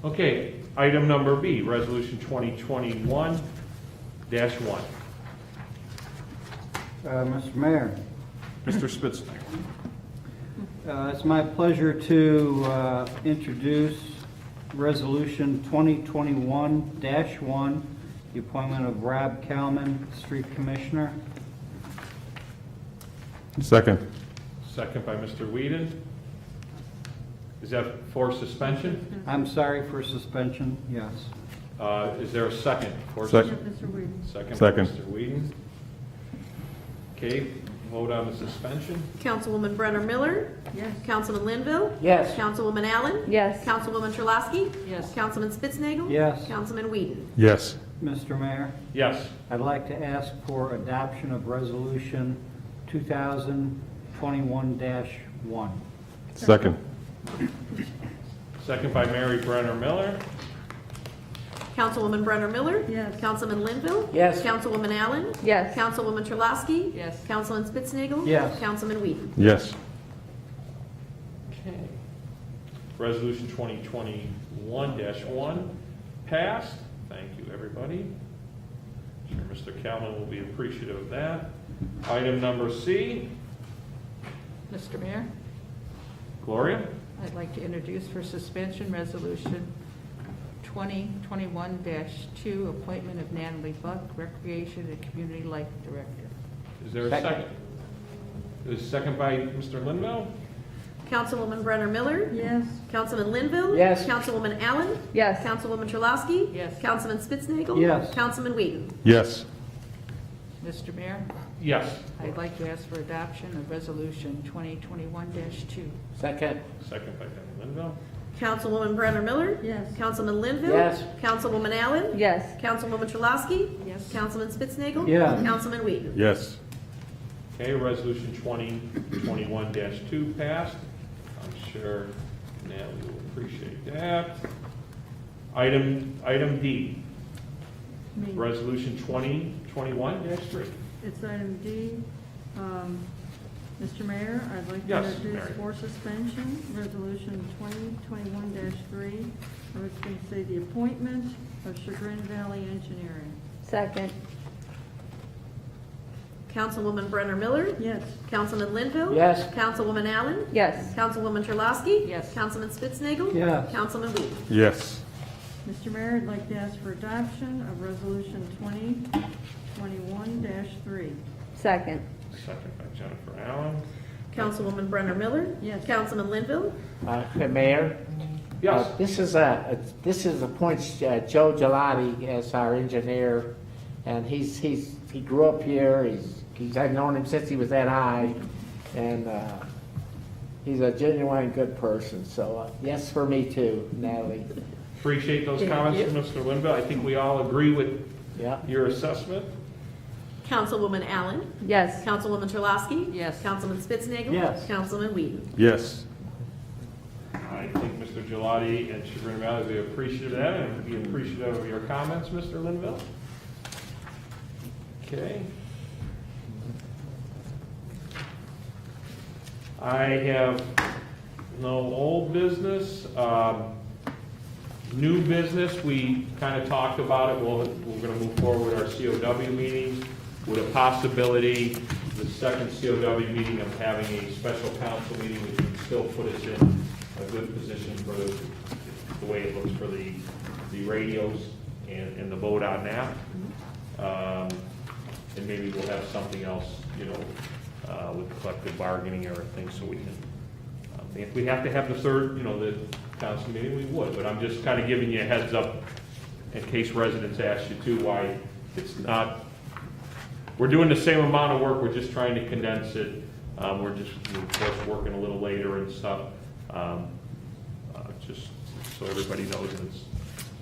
Okay, item number B, resolution 2021-1. Mr. Mayor, Mr. Spitznagle. it's my pleasure to introduce Resolution 2021-1, the appointment of Rob Kalman, Street Commissioner. Second. Second by Mr. Whedon. Is that for suspension? I'm sorry for suspension, yes. Is there a second? For Second. Mr. Whedon. Second by Second. Mr. Whedon. Okay, vote on the suspension. Councilwoman Brenner Miller? Yes. Councilman Linville? Yes. Councilwoman Allen? Yes. Councilwoman Terlasky? Yes. Councilman Spitznagel. Yes. Councilman Whedon? Yes. Mr. Mayor, Yes. I'd like to ask for adoption of Resolution 2021-1. Second. Second by Mary Brenner Miller. Councilwoman Brenner Miller? Yes. Councilman Linville? Yes. Councilwoman Allen? Yes. Councilwoman Terlasky? Yes. Councilman Spitznagel. Yes. Councilman Whedon? Yes. Okay. Resolution 2021-1 passed. Thank you, everybody. I'm sure Mr. Kalman will be appreciative of that. Item number C, Mr. Mayor, Gloria? I'd like to introduce for suspension Resolution 2021-2, appointment of Natalie Buck, Recreation and Community Life Director. Is there a second? Is second by Mr. Linville? Councilwoman Brenner Miller? Yes. Councilman Linville? Yes. Councilwoman Allen? Yes. Councilwoman Churlowski? Yes. Councilman Spitznagel. Yes. Councilman Whedon? Yes. Mr. Mayor, Yes. I'd like to ask for adoption of Resolution 2021-2. Second. Second by Councilman Linville? Councilwoman Brenner Miller? Yes. Councilman Linville? Yes. Councilwoman Allen? Yes. Councilwoman Churlowski? Yes. Councilman Spitznagel. Yes. Councilman Whedon? Yes. Okay, resolution 2021-2 passed. I'm sure Natalie will appreciate that. Item D, Me. resolution 2021-3. It's item D. Mr. Mayor, I'd like to Yes, introduce Mary. for suspension, Resolution 2021-3. I was going to say the appointment of Chagrin Valley Engineering. Second. Councilwoman Brenner Miller? Yes. Councilman Linville? Yes. Councilwoman Allen? Yes. Councilwoman Churlowski? Yes. Councilman Spitznagel. Yes. Councilman Whedon? Yes. Mr. Mayor, I'd like to ask for adoption of Resolution 2021-3. Second. Second by Jennifer Allen. Councilwoman Brenner Miller? Yes. Councilman Linville? Mayor? Yes. This appoints Joe Gelati as our engineer, and he grew up here. I've known him since he was that high, and he's a genuine good person. So yes, for me too, Natalie. Appreciate those comments from Mr. Linville. I think we all agree with Yeah. your assessment. Councilwoman Allen? Yes. Councilwoman Churlowski? Yes. Councilman Spitznagel. Yes. Councilman Whedon? Yes. I think Mr. Gelati and Chagrin Valley will be appreciative of that, and be appreciative of your comments, Mr. Linville. Okay. I have no old business. New business, we kind of talked about it. We're going to move forward with our COW meetings with a possibility, the second COW meeting, of having a special council meeting, which would still put us in a good position for the way it looks for the radios and the vote on that. And maybe we'll have something else, with collective bargaining or things, so we can, if we have to have the third, the council meeting, we would, but I'm just kind of giving you a heads up in case residents ask you too, why it's not, we're doing the same amount of work, we're just trying to condense it. We're of course working a little later and stuff, just so everybody knows, and it's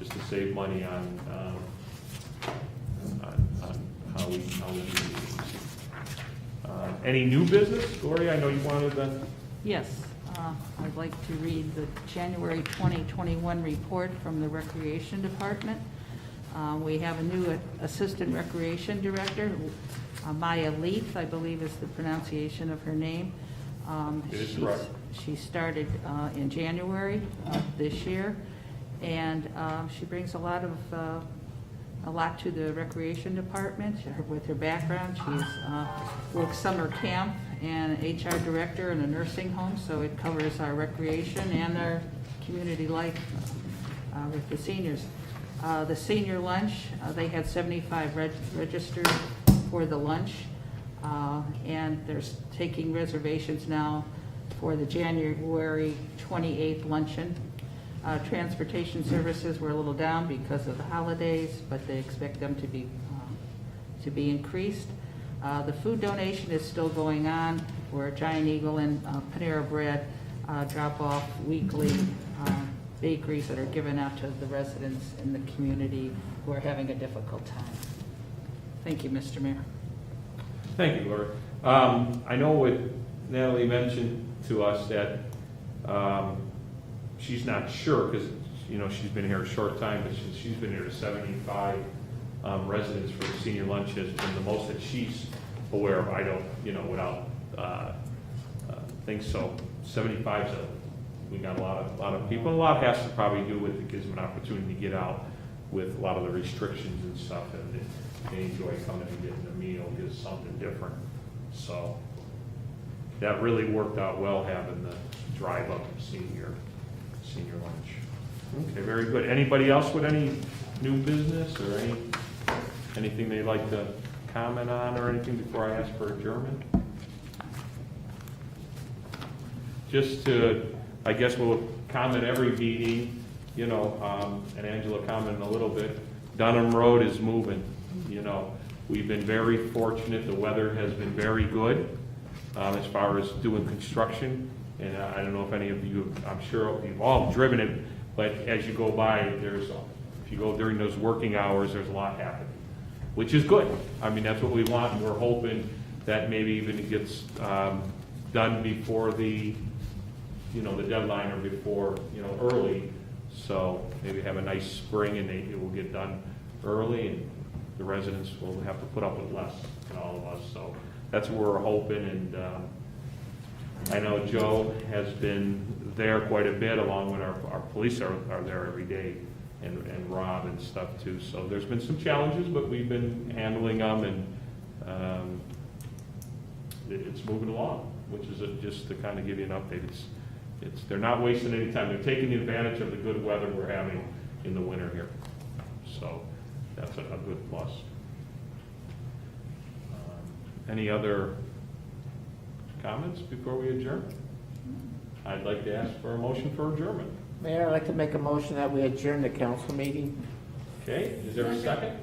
just to save money on how we do these. Any new business? Gloria, I know you wanted to. Yes, I'd like to read the January 2021 report from the Recreation Department. We have a new Assistant Recreation Director, Maya Leaf, I believe is the pronunciation of her name. It is correct. She started in January of this year, and she brings a lot to the Recreation Department with her background. She's worked summer camp and HR director in a nursing home, so it covers our recreation and our community life with the seniors. The senior lunch, they had 75 registered for the lunch, and they're taking reservations now for the January 28th luncheon. Transportation services were a little down because of the holidays, but they expect them to be increased. The food donation is still going on, where Giant Eagle and Panera Bread drop off weekly bakeries that are given out to the residents in the community who are having a difficult time. Thank you, Mr. Mayor. Thank you, Laura. I know what Natalie mentioned to us that she's not sure, because, she's been here a short time, but she's been here to 75 residents for the senior lunch has been the most that she's aware of. I don't, without think so. 75's we got a lot of people. A lot has to probably do with it gives them an opportunity to get out with a lot of the restrictions and stuff. And they enjoy coming and getting a meal, get something different. So that really worked out well, having the drive-up senior lunch. Okay, very good. Anybody else with any new business or anything they'd like to comment on or anything before I ask for adjournment? Just to, I guess we'll comment every meeting, you know, and Angela commented a little bit. Dunham Road is moving, you know. We've been very fortunate. The weather has been very good as far as doing construction. And I don't know if any of you, I'm sure you've all driven it, but as you go by, if you go during those working hours, there's a lot happening, which is good. I mean, that's what we want, and we're hoping that maybe even it gets done before the deadline or before, early. So maybe have a nice spring and it will get done early, and the residents will have to put up with less than all of us. So that's what we're hoping, and I know Joe has been there quite a bit, along with our police are there every day, and Rob and stuff too. So there's been some challenges, but we've been handling them, and it's moving along, which is just to kind of give you an update. They're not wasting any time. They're taking advantage of the good weather we're having in the winter here. So that's a good plus. Any other comments before we adjourn? I'd like to ask for a motion for adjournment. Mayor, I'd like to make a motion that we adjourn the council meeting. Okay, is there a second?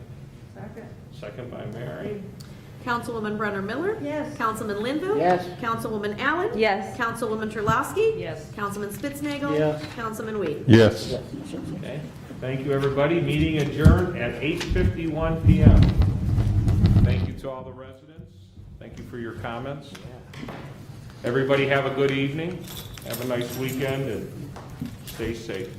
Second. Second by Mary. Councilwoman Brenner Miller? Yes. Councilman Linville? Yes. Councilwoman Allen? Yes. Councilwoman Terlasky? Yes. Councilman Spitznagel? Yes. Councilman Whedon? Yes. Okay, thank you, everybody. Meeting adjourned at 8:51 p.m. Thank you to all the residents. Thank you for your comments. Everybody have a good evening. Have a nice weekend and stay safe.